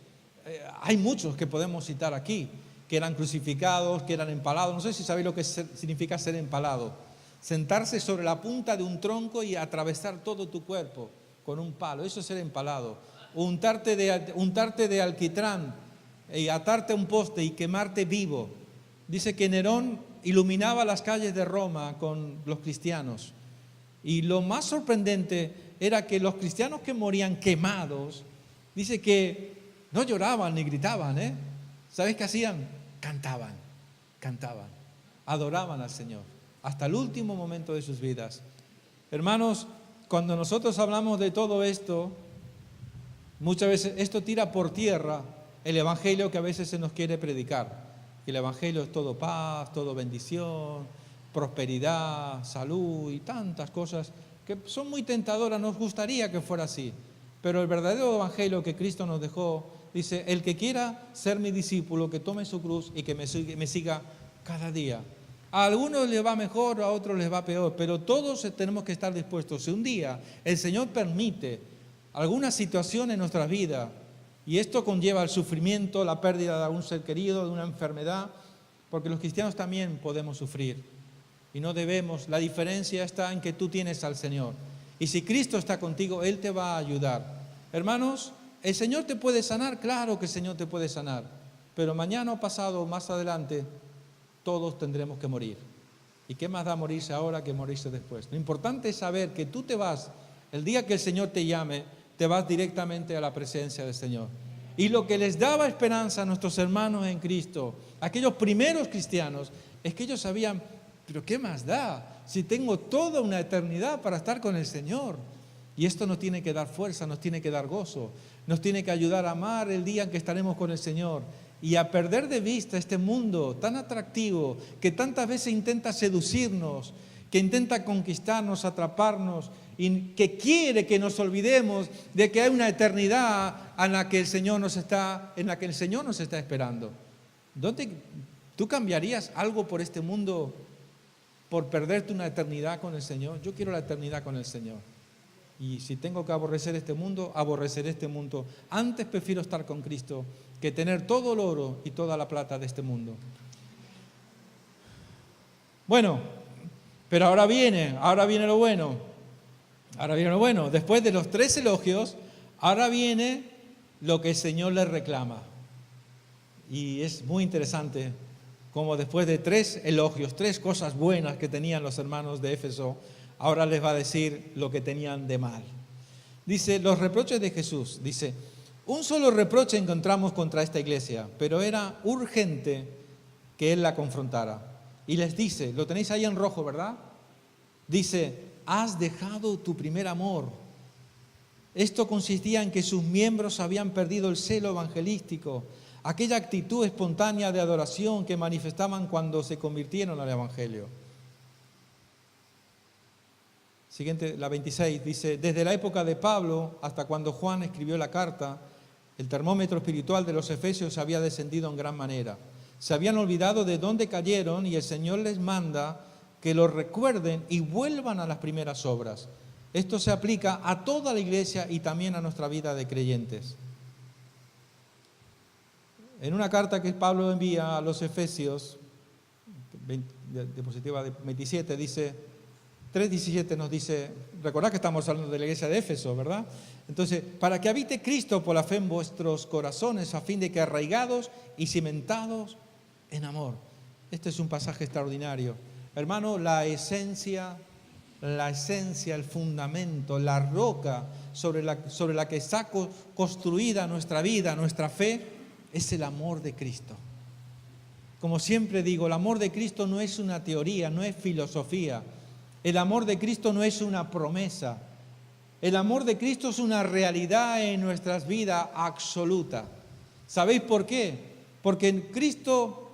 Hay muchos que podemos citar aquí, que eran crucificados, que eran empalados. No sé si sabéis lo que significa ser empalado. Sentarse sobre la punta de un tronco y atravesar todo tu cuerpo con un palo. Eso es ser empalado. Untarte de alquitrán y atarte a un poste y quemarte vivo. Dice que Nerón iluminaba las calles de Roma con los cristianos. Y lo más sorprendente era que los cristianos que morían quemados, dice que no lloraban ni gritaban, ¿Sabes qué hacían? Cantaban, adoraban al Señor, hasta el último momento de sus vidas. Hermanos, cuando nosotros hablamos de todo esto, muchas veces esto tira por tierra el evangelio que a veces se nos quiere predicar. El evangelio es todo paz, todo bendición, prosperidad, salud y tantas cosas que son muy tentadoras. Nos gustaría que fuera así, pero el verdadero evangelio que Cristo nos dejó dice: el que quiera ser mi discípulo, que tome su cruz y que me siga cada día. A algunos les va mejor, a otros les va peor, pero todos tenemos que estar dispuestos. Si un día el Señor permite alguna situación en nuestra vida, y esto conlleva el sufrimiento, la pérdida de algún ser querido, de una enfermedad, porque los cristianos también podemos sufrir. Y no debemos, la diferencia está en que tú tienes al Señor. Y si Cristo está contigo, Él te va a ayudar. Hermanos, ¿el Señor te puede sanar? Claro que el Señor te puede sanar. Pero mañana o pasado o más adelante, todos tendremos que morir. ¿Y qué más da morirse ahora que morirse después? Lo importante es saber que tú te vas, el día que el Señor te llame, te vas directamente a la presencia del Señor. Y lo que les daba esperanza a nuestros hermanos en Cristo, aquellos primeros cristianos, es que ellos sabían: ¿pero qué más da si tengo toda una eternidad para estar con el Señor? Y esto nos tiene que dar fuerza, nos tiene que dar gozo, nos tiene que ayudar a amar el día en que estaremos con el Señor y a perder de vista este mundo tan atractivo que tantas veces intenta seducirnos, que intenta conquistarnos, atraparnos y que quiere que nos olvidemos de que hay una eternidad en la que el Señor nos está esperando. ¿Tú cambiarías algo por este mundo por perderte una eternidad con el Señor? Yo quiero la eternidad con el Señor. Y si tengo que aborrecer este mundo, aborreceré este mundo. Antes prefiero estar con Cristo que tener todo el oro y toda la plata de este mundo. Bueno, pero ahora viene lo bueno. Después de los 3 elogios, ahora viene lo que el Señor le reclama. Y es muy interesante cómo después de 3 elogios, 3 cosas buenas que tenían los hermanos de Éfeso, ahora les va a decir lo que tenían de mal. Dice, los reproches de Jesús. Dice, un solo reproche encontramos contra esta iglesia, pero era urgente que Él la confrontara. Y les dice, lo tenéis ahí en rojo, ¿verdad? Dice, has dejado tu primer amor. Esto consistía en que sus miembros habían perdido el celo evangelístico, aquella actitud espontánea de adoración que manifestaban cuando se convirtieron al Evangelio. Siguiente, la 26, dice, desde la época de Pablo hasta cuando Juan escribió la carta, el termómetro espiritual de los efesios había descendido en gran manera. Se habían olvidado de dónde cayeron y el Señor les manda que lo recuerden y vuelvan a las primeras obras. Esto se aplica a toda la iglesia y también a nuestra vida de creyentes. En una carta que Pablo envía a los Efesios, diapositiva 27, dice, 3:17 nos dice, recordad que estamos hablando de la iglesia de Éfeso, ¿verdad? Entonces, para que habite Cristo por la fe en vuestros corazones, a fin de que arraigados y cimentados en amor. Este es un pasaje extraordinario. Hermano, la esencia, el fundamento, la roca sobre la que está construida nuestra vida, nuestra fe, es el amor de Cristo. Como siempre digo, el amor de Cristo no es una teoría, no es filosofía. El amor de Cristo no es una promesa. El amor de Cristo es una realidad en nuestras vidas absoluta. ¿Sabéis por qué? Porque Cristo,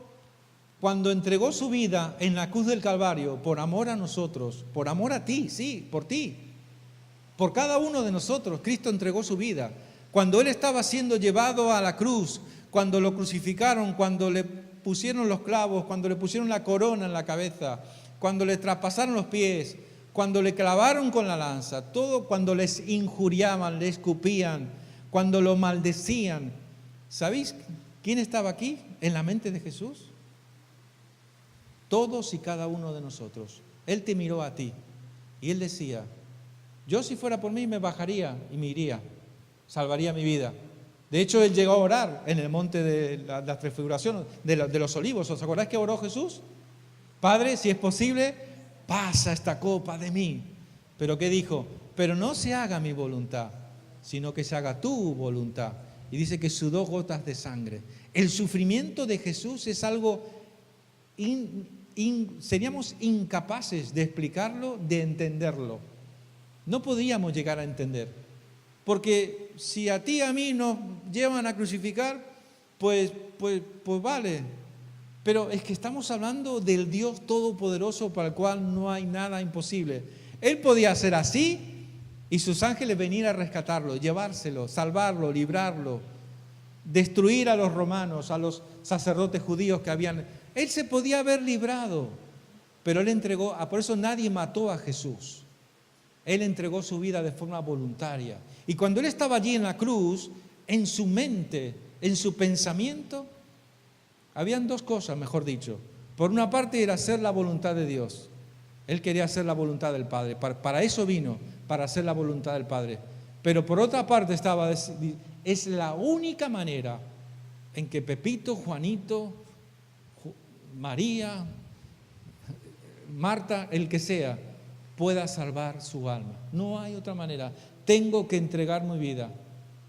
cuando entregó su vida en la cruz del Calvario, por amor a nosotros, por amor a ti, sí, por ti, por cada uno de nosotros, Cristo entregó su vida. Cuando Él estaba siendo llevado a la cruz, cuando lo crucificaron, cuando le pusieron los clavos, cuando le pusieron la corona en la cabeza, cuando le traspasaron los pies, cuando le clavaron con la lanza, todo cuando les injuriaban, le escupían, cuando lo maldecían. ¿Sabéis quién estaba aquí en la mente de Jesús? Todos y cada uno de nosotros. Él te miró a ti y Él decía, yo si fuera por mí me bajaría y me iría, salvaría mi vida. De hecho, Él llegó a orar en el monte de la transfiguración, de los olivos. ¿Os acordáis que oró Jesús? Padre, si es posible, pasa esta copa de mí. ¿Pero qué dijo? Pero no se haga mi voluntad, sino que se haga tu voluntad. Y dice que sudó gotas de sangre. El sufrimiento de Jesús es algo, seríamos incapaces de explicarlo, de entenderlo. No podíamos llegar a entender. Porque si a ti y a mí nos llevan a crucificar, pues vale. Pero es que estamos hablando del Dios Todopoderoso para el cual no hay nada imposible. Él podía hacer así y sus ángeles venir a rescatarlo, llevárselo, salvarlo, librarlo, destruir a los romanos, a los sacerdotes judíos que habían. Él se podía haber librado, pero Él entregó, por eso nadie mató a Jesús. Él entregó su vida de forma voluntaria. Y cuando Él estaba allí en la cruz, en su mente, en su pensamiento, habían dos cosas, mejor dicho. Por una parte era hacer la voluntad de Dios. Él quería hacer la voluntad del Padre. Para eso vino, para hacer la voluntad del Padre. Pero por otra parte es la única manera en que Pepito, Juanito, María, Marta, el que sea, pueda salvar su alma. No hay otra manera. Tengo que entregar mi vida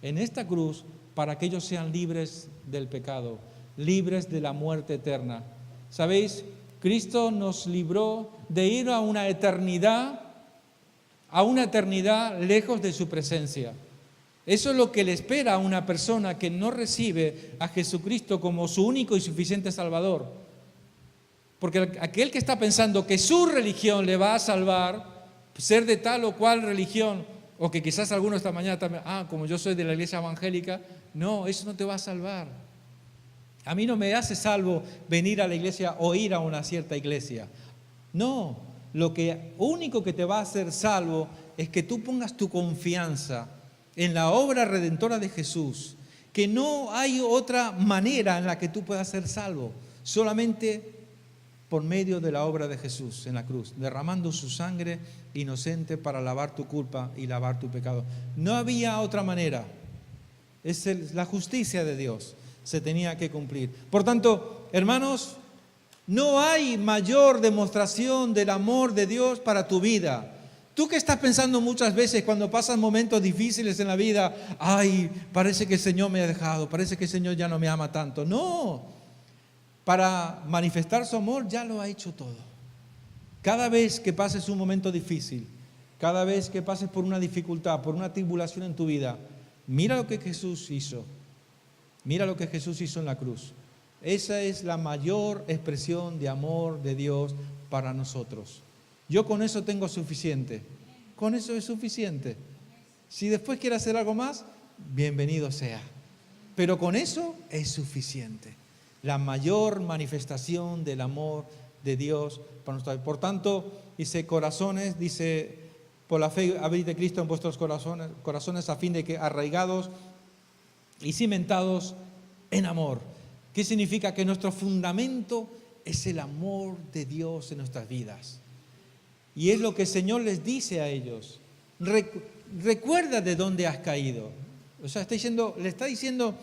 en esta cruz para que ellos sean libres del pecado, libres de la muerte eterna. ¿Sabéis? Cristo nos libró de ir a una eternidad lejos de su presencia. Eso es lo que le espera a una persona que no recibe a Jesucristo como su único y suficiente Salvador. Porque aquel que está pensando que su religión le va a salvar, ser de tal o cual religión, o que quizás alguno esta mañana también, como yo soy de la iglesia evangélica, no, eso no te va a salvar. A mí no me hace salvo venir a la iglesia o ir a una cierta iglesia. No, lo único que te va a hacer salvo es que tú pongas tu confianza en la obra redentora de Jesús, que no hay otra manera en la que tú puedas ser salvo, solamente por medio de la obra de Jesús en la cruz, derramando su sangre inocente para lavar tu culpa y lavar tu pecado. No había otra manera. Es la justicia de Dios. Se tenía que cumplir. Por tanto, hermanos, no hay mayor demostración del amor de Dios para tu vida. Tú que estás pensando muchas veces cuando pasan momentos difíciles en la vida, parece que el Señor me ha dejado, parece que el Señor ya no me ama tanto. No, para manifestar su amor ya lo ha hecho todo. Cada vez que pases un momento difícil, cada vez que pases por una dificultad, por una tribulación en tu vida, mira lo que Jesús hizo. Mira lo que Jesús hizo en la cruz. Esa es la mayor expresión de amor de Dios para nosotros. Yo con eso tengo suficiente. Con eso es suficiente. Si después quiere hacer algo más, bienvenido sea. Pero con eso es suficiente. La mayor manifestación del amor de Dios para nosotros. Por tanto, dice corazones, dice, por la fe abrid de Cristo en vuestros corazones a fin de que arraigados y cimentados en amor. ¿Qué significa? Que nuestro fundamento es el amor de Dios en nuestras vidas. Y es lo que el Señor les dice a ellos. Recuerda de dónde has caído. O sea, le está diciendo,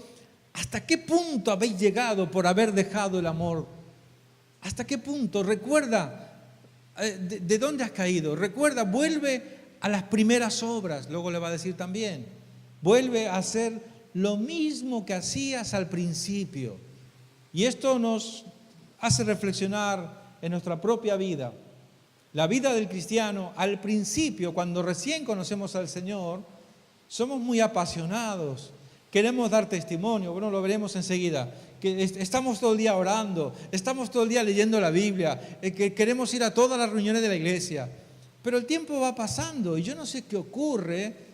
¿hasta qué punto habéis llegado por haber dejado el amor? ¿Hasta qué punto? Recuerda de dónde has caído. Recuerda, vuelve a las primeras obras. Luego le va a decir también, vuelve a hacer lo mismo que hacías al principio. Y esto nos hace reflexionar en nuestra propia vida. La vida del cristiano, al principio, cuando recién conocemos al Señor, somos muy apasionados. Queremos dar testimonio, bueno, lo veremos enseguida. Que estamos todo el día orando, estamos todo el día leyendo la Biblia, que queremos ir a todas las reuniones de la iglesia. Pero el tiempo va pasando y yo no sé qué ocurre,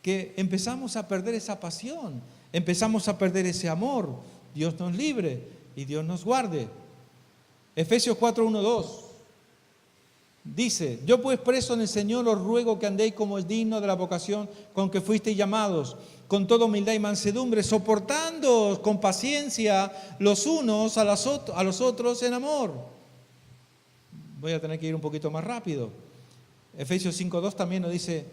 que empezamos a perder esa pasión, empezamos a perder ese amor. Dios nos libre y Dios nos guarde. Efesios 4:1-2. Dice, yo pues preso en el Señor os ruego que andéis como es digno de la vocación con que fuisteis llamados, con toda humildad y mansedumbre, soportándoos con paciencia los unos a los otros en amor. Voy a tener que ir un poquito más rápido. Efesios 5:2 también nos dice,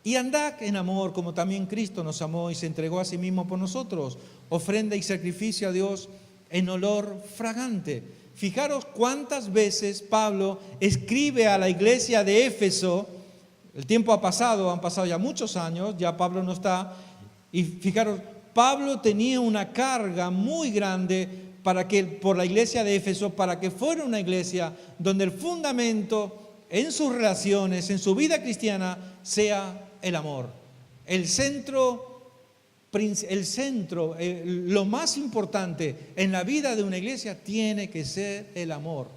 y andad en amor como también Cristo nos amó y se entregó a sí mismo por nosotros, ofrenda y sacrificio a Dios en olor fragante. Fijaros cuántas veces Pablo escribe a la iglesia de Éfeso. El tiempo ha pasado, han pasado ya muchos años, ya Pablo no está. Y fijaros, Pablo tenía una carga muy grande por la iglesia de Éfeso, para que fuera una iglesia donde el fundamento en sus relaciones, en su vida cristiana, sea el amor. El centro, lo más importante en la vida de una iglesia tiene que ser el amor.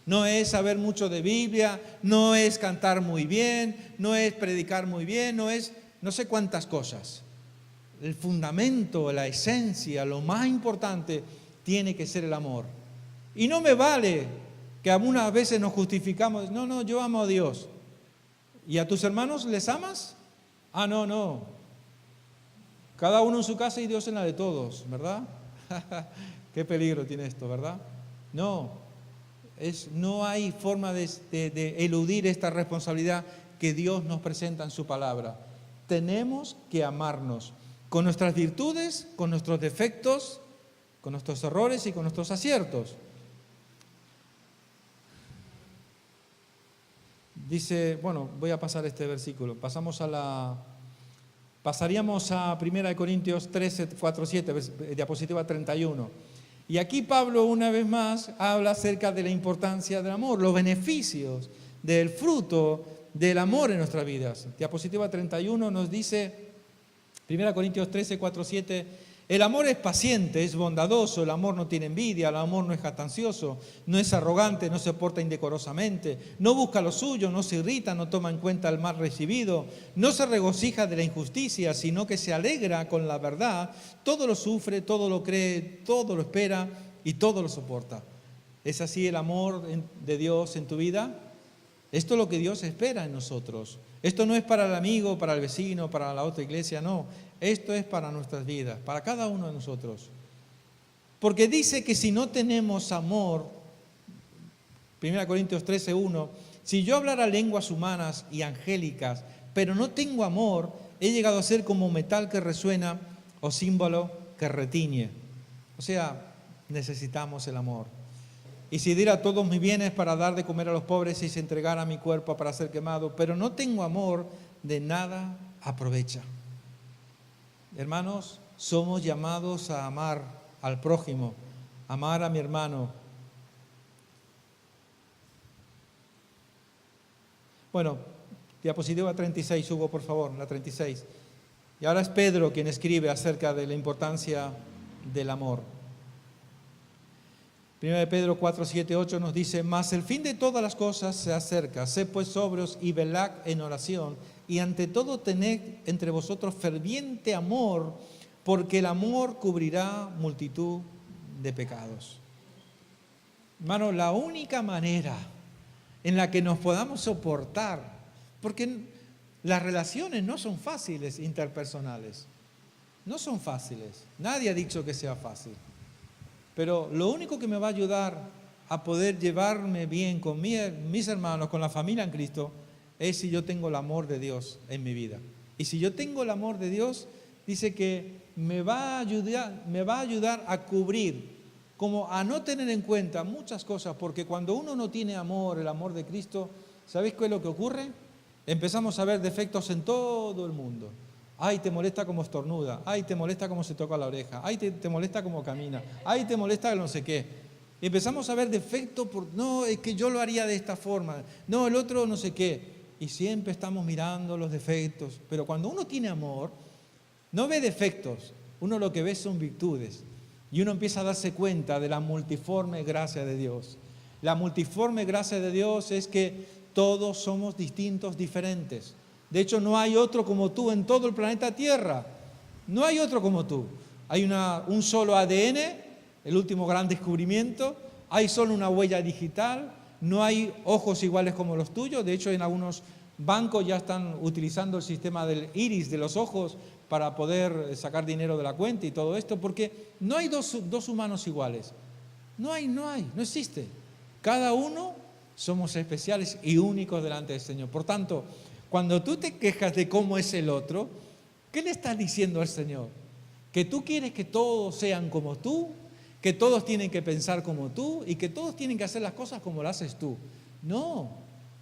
No es saber mucho de Biblia, no es cantar muy bien, no es predicar muy bien, no es no sé cuántas cosas. El fundamento, la esencia, lo más importante tiene que ser el amor. Y no me vale que algunas veces nos justificamos, no, yo amo a Dios. ¿Y a tus hermanos les amas? No. Cada uno en su casa y Dios en la de todos, ¿verdad? Qué peligro tiene esto, ¿verdad? No hay forma de eludir esta responsabilidad que Dios nos presenta en su palabra. Tenemos que amarnos con nuestras virtudes, con nuestros defectos, con nuestros errores y con nuestros aciertos. Dice, voy a pasar este versículo. Pasaríamos a 1 Corintios 13, 4, 7, diapositiva 31. Y aquí Pablo una vez más habla acerca de la importancia del amor, los beneficios del fruto del amor en nuestras vidas. Diapositiva 31 nos dice, 1 Corintios 13, 4, 7, el amor es paciente, es bondadoso, el amor no tiene envidia, el amor no es jactancioso, no es arrogante, no se porta indecorosamente, no busca lo suyo, no se irrita, no toma en cuenta el mal recibido, no se regocija de la injusticia, sino que se alegra con la verdad, todo lo sufre, todo lo cree, todo lo espera y todo lo soporta. ¿Es así el amor de Dios en tu vida? Esto es lo que Dios espera en nosotros. Esto no es para el amigo, para el vecino, para la otra iglesia, no. Esto es para nuestras vidas, para cada uno de nosotros. Porque dice que si no tenemos amor, 1 Corintios 13, 1, si yo hablara lenguas humanas y angélicas, pero no tengo amor, he llegado a ser como metal que resuena o símbolo que retiñe. O sea, necesitamos el amor. Y si diera todos mis bienes para dar de comer a los pobres y se entregara mi cuerpo para ser quemado, pero no tengo amor, de nada aprovecha. Hermanos, somos llamados a amar al prójimo, amar a mi hermano. Diapositiva 36, Hugo, por favor, la 36. Y ahora es Pedro quien escribe acerca de la importancia del amor. 1 Pedro 4, 7, 8 nos dice, mas el fin de todas las cosas se acerca, sed pues sobrios y velad en oración, y ante todo tened entre vosotros ferviente amor, porque el amor cubrirá multitud de pecados. Hermano, la única manera en la que nos podamos soportar, porque las relaciones no son fáciles interpersonales, no son fáciles, nadie ha dicho que sea fácil. Pero lo único que me va a ayudar a poder llevarme bien con mis hermanos, con la familia en Cristo, es si yo tengo el amor de Dios en mi vida. Y si yo tengo el amor de Dios, dice que me va a ayudar a cubrir, como a no tener en cuenta muchas cosas, porque cuando uno no tiene amor, el amor de Cristo, ¿sabéis qué es lo que ocurre? Empezamos a ver defectos en todo el mundo. Ay, te molesta cómo estornuda. Ay, te molesta cómo se toca la oreja. Ay, te molesta cómo camina. Ay, te molesta no sé qué. Y empezamos a ver defectos no, es que yo lo haría de esta forma. No, el otro no sé qué. Y siempre estamos mirando los defectos. Pero cuando uno tiene amor, no ve defectos. Uno lo que ve son virtudes. Y uno empieza a darse cuenta de la multiforme gracia de Dios. La multiforme gracia de Dios es que todos somos distintos, diferentes. De hecho, no hay otro como tú en todo el planeta Tierra. No hay otro como tú. Hay un solo ADN, el último gran descubrimiento. Hay solo una huella digital. no hay ojos iguales como los tuyos. De hecho, en algunos bancos ya están utilizando el sistema del iris de los ojos para poder sacar dinero de la cuenta y todo esto, porque no hay dos humanos iguales. No existe. Cada uno somos especiales y únicos delante del Señor. Por tanto, cuando tú te quejas de cómo es el otro, ¿qué le estás diciendo al Señor? ¿Que tú quieres que todos sean como tú? ¿Que todos tienen que pensar como tú? ¿Y que todos tienen que hacer las cosas como las haces tú? No,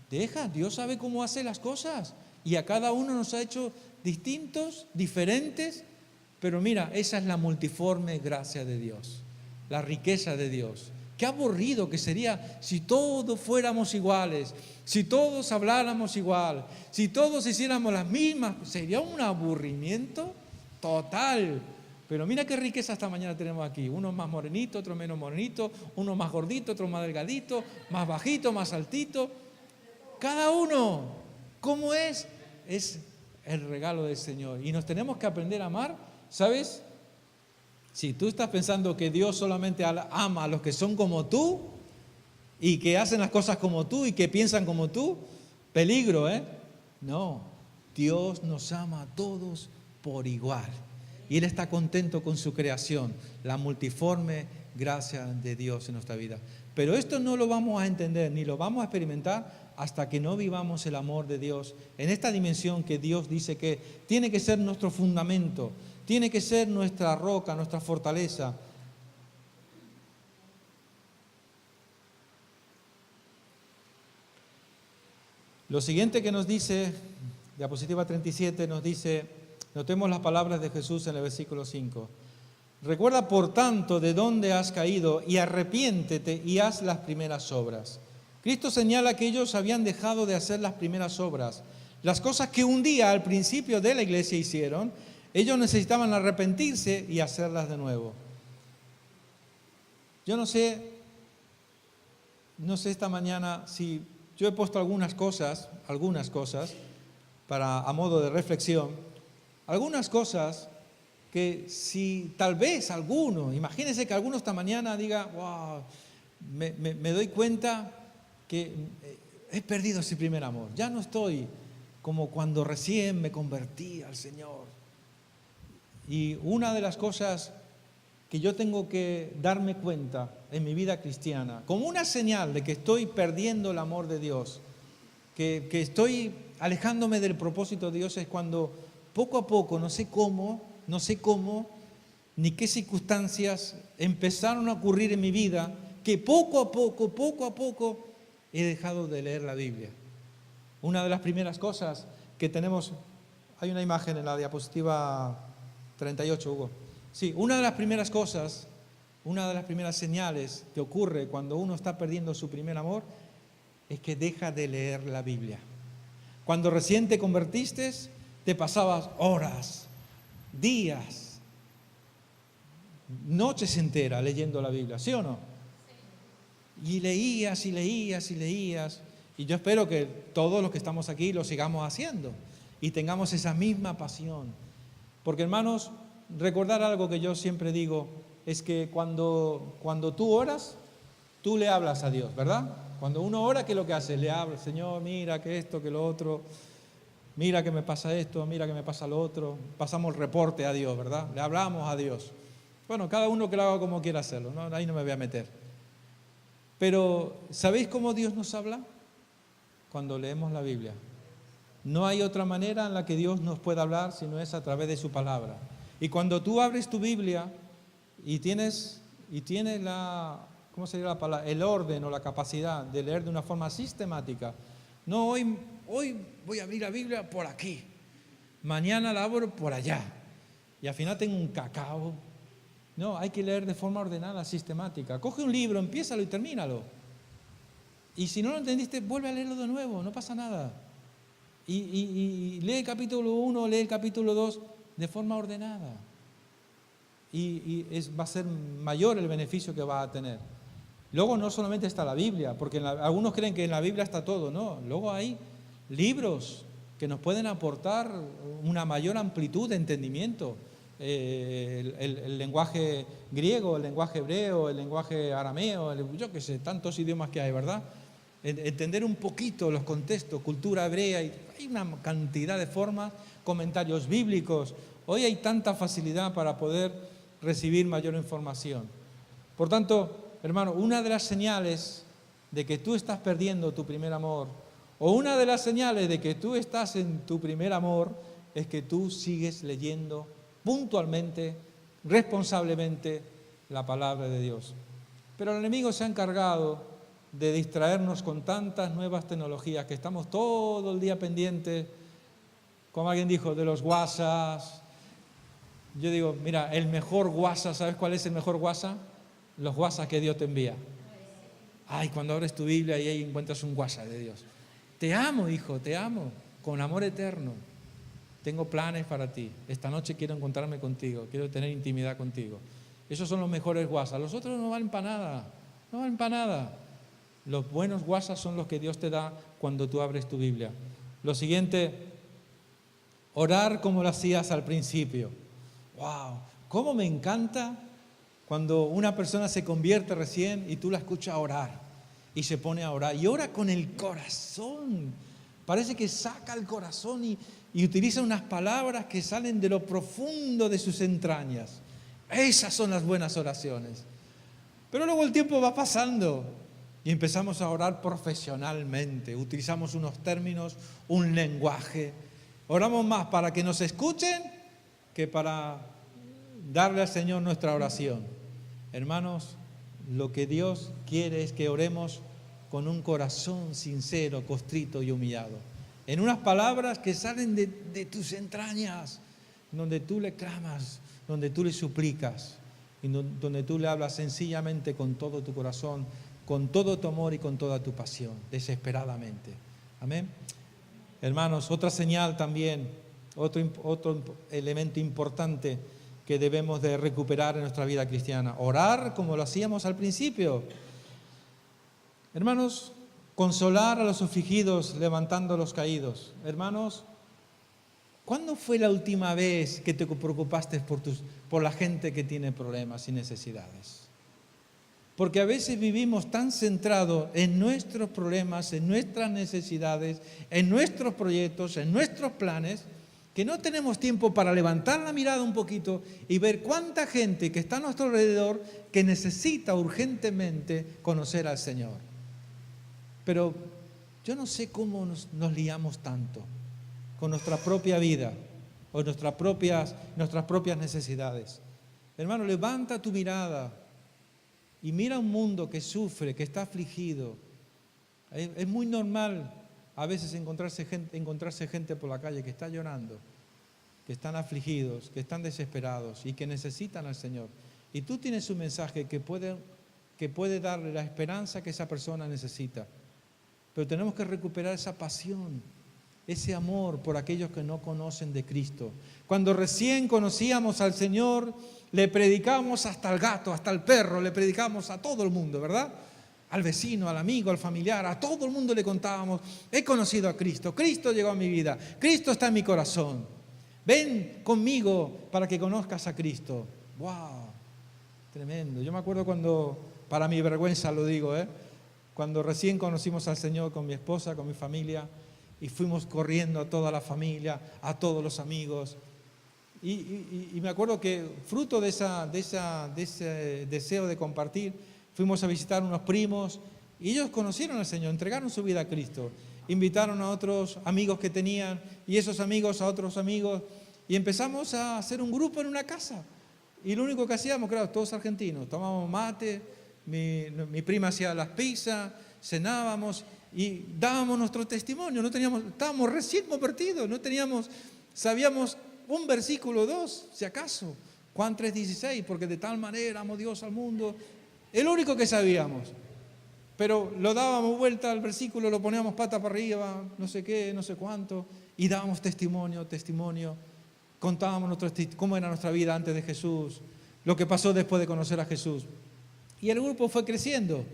Dios sabe cómo hace las cosas. Y a cada uno nos ha hecho distintos, diferentes. Pero mira, esa es la multiforme gracia de Dios, la riqueza de Dios. Qué aburrido que sería si todos fuéramos iguales, si todos habláramos igual, si todos hiciéramos las mismas. Sería un aburrimiento total. Pero mira qué riqueza esta mañana tenemos aquí. Uno más morenito, otro menos morenito, uno más gordito, otro más delgadito, más bajito, más altito. Cada uno, ¿cómo es? Es el regalo del Señor. Y nos tenemos que aprender a amar, ¿sabes? Si tú estás pensando que Dios solamente ama a los que son como tú y que hacen las cosas como tú y que piensan como tú, peligro, ¿eh? No, Dios nos ama a todos por igual. Y Él está contento con su creación, la multiforme gracia de Dios en nuestra vida. Pero esto no lo vamos a entender ni lo vamos a experimentar hasta que no vivamos el amor de Dios en esta dimensión que Dios dice que tiene que ser nuestro fundamento, tiene que ser nuestra roca, nuestra fortaleza. Lo siguiente que nos dice, diapositiva 37, nos dice, notemos las palabras de Jesús en el versículo 5. Recuerda, por tanto, de dónde has caído y arrepiéntete y haz las primeras obras. Cristo señala que ellos habían dejado de hacer las primeras obras. Las cosas que un día al principio de la iglesia hicieron, ellos necesitaban arrepentirse y hacerlas de nuevo. Yo no sé esta mañana si yo he puesto algunas cosas a modo de reflexión, algunas cosas que si tal vez alguno, imagínense que alguno esta mañana diga, wow, me doy cuenta que he perdido ese primer amor, ya no estoy como cuando recién me convertí al Señor. Y una de las cosas que yo tengo que darme cuenta en mi vida cristiana, como una señal de que estoy perdiendo el amor de Dios, que estoy alejándome del propósito de Dios, es cuando poco a poco, no sé cómo, ni qué circunstancias empezaron a ocurrir en mi vida, que poco a poco, he dejado de leer la Biblia. Una de las primeras cosas que tenemos, hay una imagen en la diapositiva 38, Hugo. Sí, una de las primeras cosas, una de las primeras señales que ocurre cuando uno está perdiendo su primer amor es que deja de leer la Biblia. Cuando recién te convertiste, te pasabas horas, días, noches enteras leyendo la Biblia, ¿sí o no? Y leías. Y yo espero que todos los que estamos aquí lo sigamos haciendo y tengamos esa misma pasión. Porque, hermanos, recordar algo que yo siempre digo es que cuando tú oras, tú le hablas a Dios, ¿verdad? Cuando uno ora, ¿qué es lo que hace? Le habla, Señor, mira que esto, que lo otro, mira que me pasa esto, mira que me pasa lo otro. Pasamos el reporte a Dios, ¿verdad? Le hablamos a Dios. Bueno, cada uno que lo haga como quiera hacerlo, ¿no? Ahí no me voy a meter. Pero, ¿sabéis cómo Dios nos habla? Cuando leemos la Biblia. No hay otra manera en la que Dios nos pueda hablar sino es a través de su palabra. Y cuando tú abres tu Biblia y tienes la, ¿cómo sería la palabra? El orden o la capacidad de leer de una forma sistemática. No, hoy voy a abrir la Biblia por aquí, mañana la abro por allá y al final tengo un cacao. No, hay que leer de forma ordenada, sistemática. Coge un libro, empiézalo y termínalo. Y si no lo entendiste, vuelve a leerlo de nuevo, no pasa nada. Y lee el capítulo 1, lee el capítulo 2 de forma ordenada. Va a ser mayor el beneficio que va a tener. Luego no solamente está la Biblia, porque algunos creen que en la Biblia está todo, no. Luego hay libros que nos pueden aportar una mayor amplitud de entendimiento. El lenguaje griego, el lenguaje hebreo, el lenguaje arameo, yo qué sé, tantos idiomas que hay, ¿verdad? entender un poquito los contextos, cultura hebrea, y hay una cantidad de formas, comentarios bíblicos. Hoy hay tanta facilidad para poder recibir mayor información. Por tanto, hermano, una de las señales de que tú estás perdiendo tu primer amor, o una de las señales de que tú estás en tu primer amor, es que tú sigues leyendo puntualmente, responsablemente la palabra de Dios. Pero el enemigo se ha encargado de distraernos con tantas nuevas tecnologías que estamos todo el día pendientes, como alguien dijo, de los WhatsApps. Yo digo, mira, el mejor WhatsApp, ¿sabes cuál es el mejor WhatsApp? Los WhatsApp que Dios te envía. Ay, cuando abres tu Biblia y ahí encuentras un WhatsApp de Dios. Te amo, hijo, te amo, con amor eterno. Tengo planes para ti. Esta noche quiero encontrarme contigo, quiero tener intimidad contigo. Esos son los mejores WhatsApp. Los otros no valen para nada, no valen para nada. Los buenos WhatsApp son los que Dios te da cuando tú abres tu Biblia. Lo siguiente, orar como lo hacías al principio. ¡Wow! ¿Cómo me encanta cuando una persona se convierte recién y tú la escuchas orar y se pone a orar y ora con el corazón? Parece que saca el corazón y utiliza unas palabras que salen de lo profundo de sus entrañas. Esas son las buenas oraciones. Pero luego el tiempo va pasando y empezamos a orar profesionalmente. Utilizamos unos términos, un lenguaje. Oramos más para que nos escuchen que para darle al Señor nuestra oración. Hermanos, lo que Dios quiere es que oremos con un corazón sincero, contrito y humillado. En unas palabras que salen de tus entrañas, donde tú le clamas, donde tú le suplicas, y donde tú le hablas sencillamente con todo tu corazón, con todo tu amor y con toda tu pasión, desesperadamente. Amén. Hermanos, otra señal también, otro elemento importante que debemos de recuperar en nuestra vida cristiana. Orar como lo hacíamos al principio. Hermanos, consolar a los afligidos, levantando a los caídos. Hermanos, ¿cuándo fue la última vez que te preocupaste por la gente que tiene problemas y necesidades? Porque a veces vivimos tan centrados en nuestros problemas, en nuestras necesidades, en nuestros proyectos, en nuestros planes, que no tenemos tiempo para levantar la mirada un poquito y ver cuánta gente que está a nuestro alrededor que necesita urgentemente conocer al Señor. Pero yo no sé cómo nos liamos tanto con nuestra propia vida o nuestras propias necesidades. Hermano, levanta tu mirada y mira un mundo que sufre, que está afligido. Es muy normal a veces encontrarse gente por la calle que está llorando, que están afligidos, que están desesperados y que necesitan al Señor. Y tú tienes un mensaje que puede darle la esperanza que esa persona necesita. Pero tenemos que recuperar esa pasión, ese amor por aquellos que no conocen de Cristo. Cuando recién conocíamos al Señor, le predicábamos hasta al gato, hasta al perro, le predicábamos a todo el mundo, ¿verdad? Al vecino, al amigo, al familiar, a todo el mundo le contábamos, he conocido a Cristo, Cristo llegó a mi vida, Cristo está en mi corazón, ven conmigo para que conozcas a Cristo. ¡Wow! Tremendo. Yo me acuerdo cuando, para mi vergüenza lo digo, cuando recién conocimos al Señor con mi esposa, con mi familia, y fuimos corriendo a toda la familia, a todos los amigos. Y me acuerdo que fruto de ese deseo de compartir, fuimos a visitar unos primos y ellos conocieron al Señor, entregaron su vida a Cristo. Invitaron a otros amigos que tenían y esos amigos a otros amigos y empezamos a hacer un grupo en una casa. Y lo único que hacíamos, claro, todos argentinos, tomábamos mate, mi prima hacía las pizzas, cenábamos y dábamos nuestro testimonio. Estábamos recién convertidos, sabíamos un versículo, 2, si acaso, Juan 3:16, porque de tal manera amó Dios al mundo. El único que sabíamos. Pero lo dábamos vuelta al versículo, lo poníamos pata para arriba, no sé qué, no sé cuánto, y dábamos testimonio. Contábamos cómo era nuestra vida antes de Jesús, lo que pasó después de conocer a Jesús. Y el grupo fue creciendo.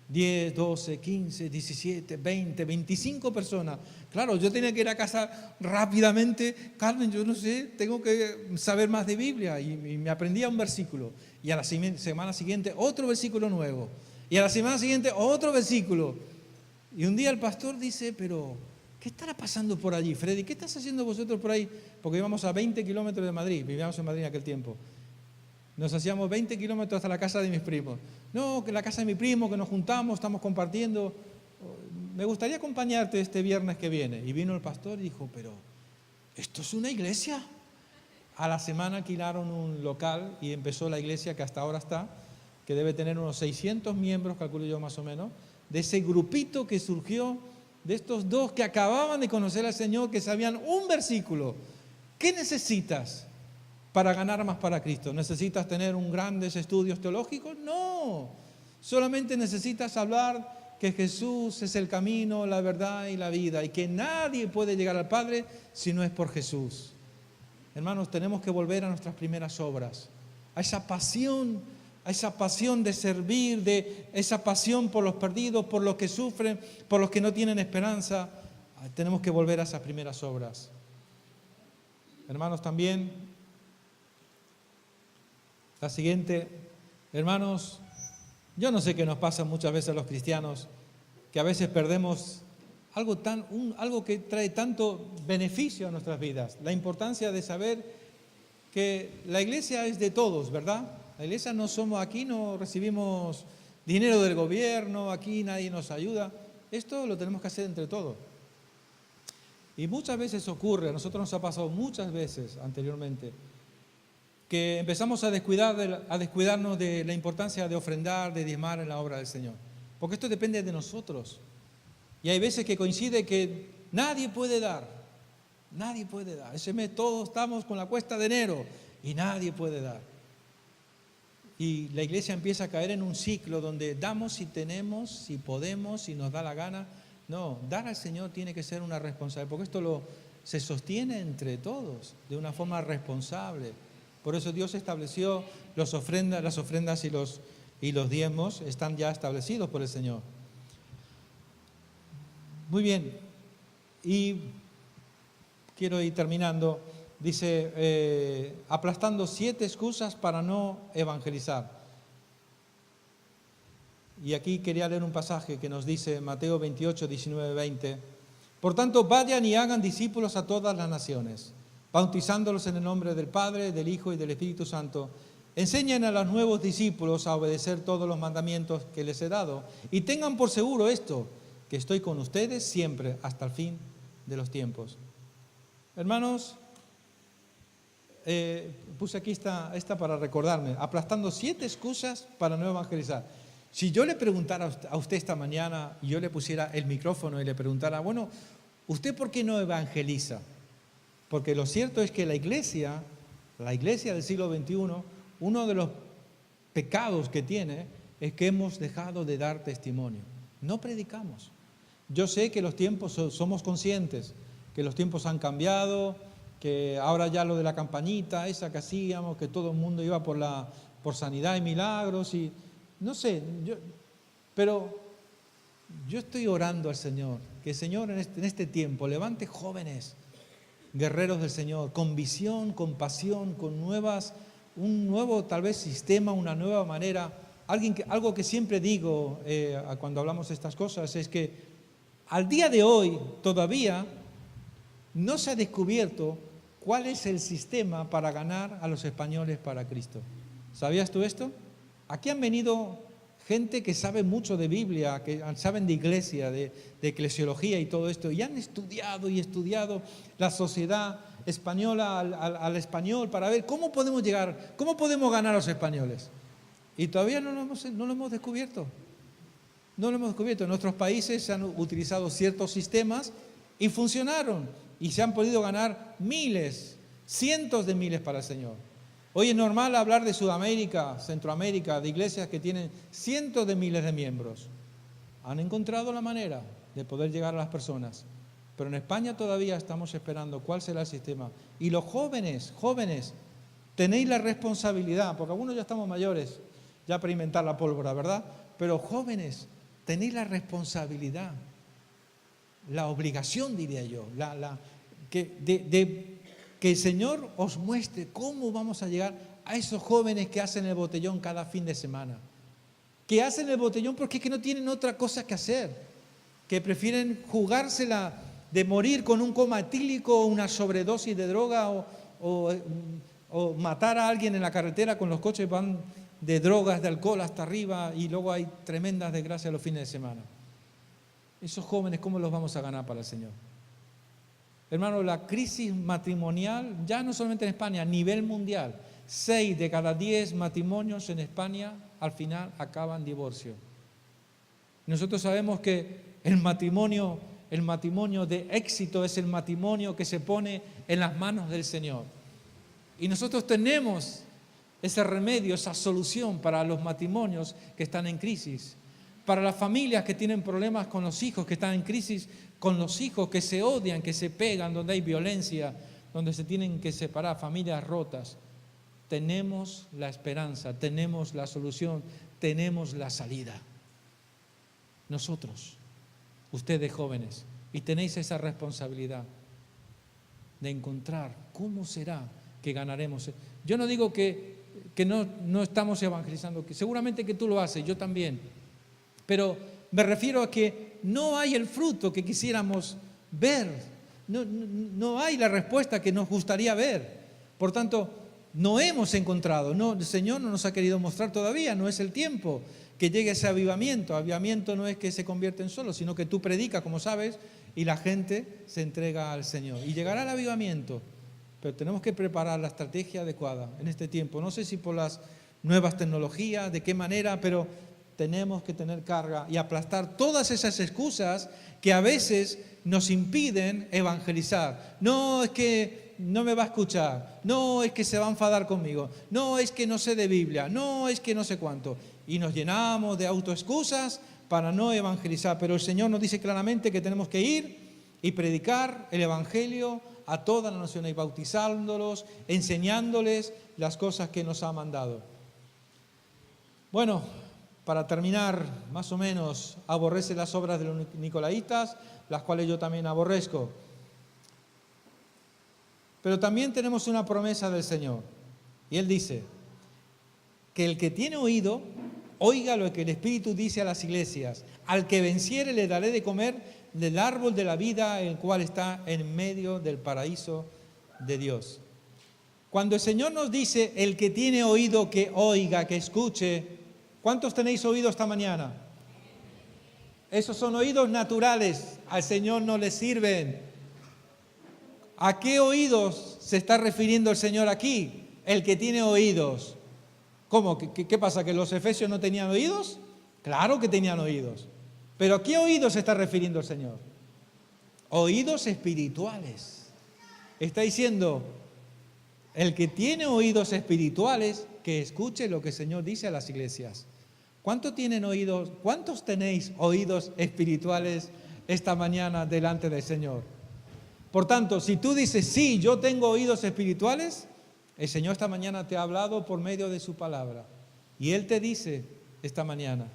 10, 12, 15, 17, 20, 25 personas. Claro, yo tenía que ir a casa rápidamente. Carmen, yo no sé, tengo que saber más de Biblia. Y me aprendía un versículo. Y a la semana siguiente otro versículo nuevo. Y a la semana siguiente otro versículo. Y un día el pastor dice, pero ¿qué estará pasando por allí, Freddy? ¿Qué estás haciendo vosotros por ahí? Porque íbamos a 20 kilómetros de Madrid, vivíamos en Madrid en aquel tiempo. Nos hacíamos 20 kilómetros hasta la casa de mis primos. No, que la casa de mi primo, que nos juntamos, estamos compartiendo. Me gustaría acompañarte este viernes que viene. Y vino el pastor y dijo, pero ¿esto es una iglesia? A la semana alquilaron un local y empezó la iglesia que hasta ahora está, que debe tener unos 600 miembros, calculo yo más o menos, de ese grupito que surgió de estos dos que acababan de conocer al Señor, que sabían un versículo. ¿Qué necesitas para ganar más para Cristo? ¿Necesitas tener grandes estudios teológicos? No, solamente necesitas hablar que Jesús es el camino, la verdad y la vida, y que nadie puede llegar al Padre si no es por Jesús. Hermanos, tenemos que volver a nuestras primeras obras, a esa pasión de servir, de esa pasión por los perdidos, por los que sufren, por los que no tienen esperanza. Tenemos que volver a esas primeras obras. Hermanos, también la siguiente, hermanos, yo no sé qué nos pasa muchas veces a los cristianos, que a veces perdemos algo que trae tanto beneficio a nuestras vidas. La importancia de saber que la iglesia es de todos, ¿verdad? La iglesia no somos, aquí no recibimos dinero del gobierno, aquí nadie nos ayuda. Esto lo tenemos que hacer entre todos. Y muchas veces ocurre, a nosotros nos ha pasado muchas veces anteriormente, que empezamos a descuidarnos de la importancia de ofrendar, de diezmar en la obra del Señor. Porque esto depende de nosotros. Y hay veces que coincide que nadie puede dar. Nadie puede dar. Ese mes todos estamos con la cuesta de enero y nadie puede dar. Y la iglesia empieza a caer en un ciclo donde damos si tenemos, si podemos, si nos da la gana. No, dar al Señor tiene que ser una responsabilidad, porque esto se sostiene entre todos de una forma responsable. Por eso Dios estableció las ofrendas y los diezmos están ya establecidos por el Señor. Muy bien, y quiero ir terminando. Dice, aplastando 7 excusas para no evangelizar. Y aquí quería leer un pasaje que nos dice Mateo 28, 19, 20. Por tanto, vayan y hagan discípulos a todas las naciones, bautizándolos en el nombre del Padre, del Hijo y del Espíritu Santo. Enseñen a los nuevos discípulos a obedecer todos los mandamientos que les he dado. Y tengan por seguro esto, que estoy con ustedes siempre hasta el fin de los tiempos. Hermanos, puse aquí esta para recordarme, aplastando 7 excusas para no evangelizar. Si yo le preguntara a usted esta mañana, y yo le pusiera el micrófono y le preguntara, bueno, ¿usted por qué no evangeliza? Porque lo cierto es que la iglesia del siglo XXI, uno de los pecados que tiene es que hemos dejado de dar testimonio. No predicamos. Yo sé que los tiempos, somos conscientes, que los tiempos han cambiado, que ahora ya lo de la campañita, esa que hacíamos, que todo el mundo iba por sanidad y milagros, y no sé, pero yo estoy orando al Señor, que el Señor en este tiempo levante jóvenes, guerreros del Señor, con visión, con pasión, con un nuevo tal vez sistema, una nueva manera. Algo que siempre digo cuando hablamos de estas cosas es que al día de hoy todavía no se ha descubierto cuál es el sistema para ganar a los españoles para Cristo. ¿Sabías tú esto? Aquí han venido gente que sabe mucho de Biblia, que saben de iglesia, de eclesiología y todo esto, y han estudiado la sociedad española al español para ver cómo podemos ganar a los españoles. Y todavía no lo hemos descubierto. No lo hemos descubierto. En nuestros países se han utilizado ciertos sistemas y funcionaron. Y se han podido ganar miles, cientos de miles para el Señor. Hoy es normal hablar de Sudamérica, Centroamérica, de iglesias que tienen cientos de miles de miembros. Han encontrado la manera de poder llegar a las personas. Pero en España todavía estamos esperando cuál será el sistema. Y los jóvenes, tenéis la responsabilidad, porque algunos ya estamos mayores, ya para inventar la pólvora, ¿verdad? Pero jóvenes, tenéis la responsabilidad, la obligación, diría yo, que el Señor os muestre cómo vamos a llegar a esos jóvenes que hacen el botellón cada fin de semana. Que hacen el botellón porque es que no tienen otra cosa que hacer. que prefieren jugársela de morir con un coma etílico o una sobredosis de droga o matar a alguien en la carretera con los coches van de drogas, de alcohol hasta arriba y luego hay tremendas desgracias los fines de semana. Esos jóvenes, ¿cómo los vamos a ganar para el Señor? Hermano, la crisis matrimonial, ya no solamente en España, a nivel mundial, 6 de cada 10 matrimonios en España al final acaban en divorcio. Nosotros sabemos que el matrimonio de éxito es el matrimonio que se pone en las manos del Señor. Y nosotros tenemos ese remedio, esa solución para los matrimonios que están en crisis, para las familias que tienen problemas con los hijos, que están en crisis con los hijos, que se odian, que se pegan, donde hay violencia, donde se tienen que separar, familias rotas. Tenemos la esperanza, tenemos la solución, tenemos la salida. Nosotros, ustedes jóvenes, y tenéis esa responsabilidad de encontrar cómo será que ganaremos. Yo no digo que no estamos evangelizando, que seguramente que tú lo haces, yo también, pero me refiero a que no hay el fruto que quisiéramos ver, no hay la respuesta que nos gustaría ver. Por tanto, no hemos encontrado, el Señor no nos ha querido mostrar todavía, no es el tiempo que llegue ese avivamiento. Avivamiento no es que se convierta en solo, sino que tú predicas, como sabes, y la gente se entrega al Señor. Y llegará el avivamiento, pero tenemos que preparar la estrategia adecuada en este tiempo. No sé si por las nuevas tecnologías, de qué manera, pero tenemos que tener carga y aplastar todas esas excusas que a veces nos impiden evangelizar. No, es que no me va a escuchar, no, es que se va a enfadar conmigo, no, es que no sé de Biblia, no, es que no sé cuánto. Y nos llenamos de autoexcusas para no evangelizar, pero el Señor nos dice claramente que tenemos que ir y predicar el Evangelio a todas las naciones, y bautizándolos, enseñándoles las cosas que nos ha mandado. Bueno, para terminar, más o menos, aborrece las obras de los nicolaitas, las cuales yo también aborrezco. Pero también tenemos una promesa del Señor, y Él dice que el que tiene oído, oiga lo que el Espíritu dice a las iglesias. Al que venciere le daré de comer del árbol de la vida, el cual está en medio del paraíso de Dios. Cuando el Señor nos dice, el que tiene oído que oiga, que escuche, ¿cuántos tenéis oído esta mañana? Esos son oídos naturales, al Señor no le sirven. ¿A qué oídos se está refiriendo el Señor aquí? El que tiene oídos. ¿Cómo? ¿Qué pasa? ¿Que los efesios no tenían oídos? Claro que tenían oídos. ¿Pero a qué oídos se está refiriendo el Señor? Oídos espirituales. Está diciendo, el que tiene oídos espirituales, que escuche lo que el Señor dice a las iglesias. ¿Cuántos tenéis oídos espirituales esta mañana delante del Señor? Por tanto, si tú dices, sí, yo tengo oídos espirituales, el Señor esta mañana te ha hablado por medio de su palabra. Y Él te dice esta mañana,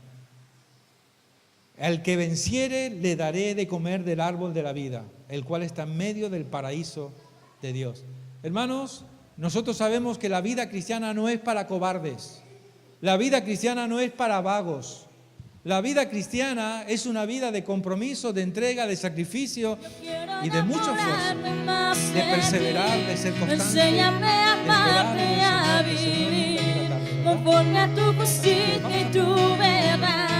al que venciere le daré de comer del árbol de la vida, el cual está en medio del paraíso de Dios. Hermanos, nosotros sabemos que la vida cristiana no es para cobardes. La vida cristiana no es para vagos. La vida cristiana es una vida de compromiso, de entrega, de sacrificio y de mucho esfuerzo, de perseverar, de ser constante, Enséñame a amarte y a vivir conforme a tu justicia y tu verdad.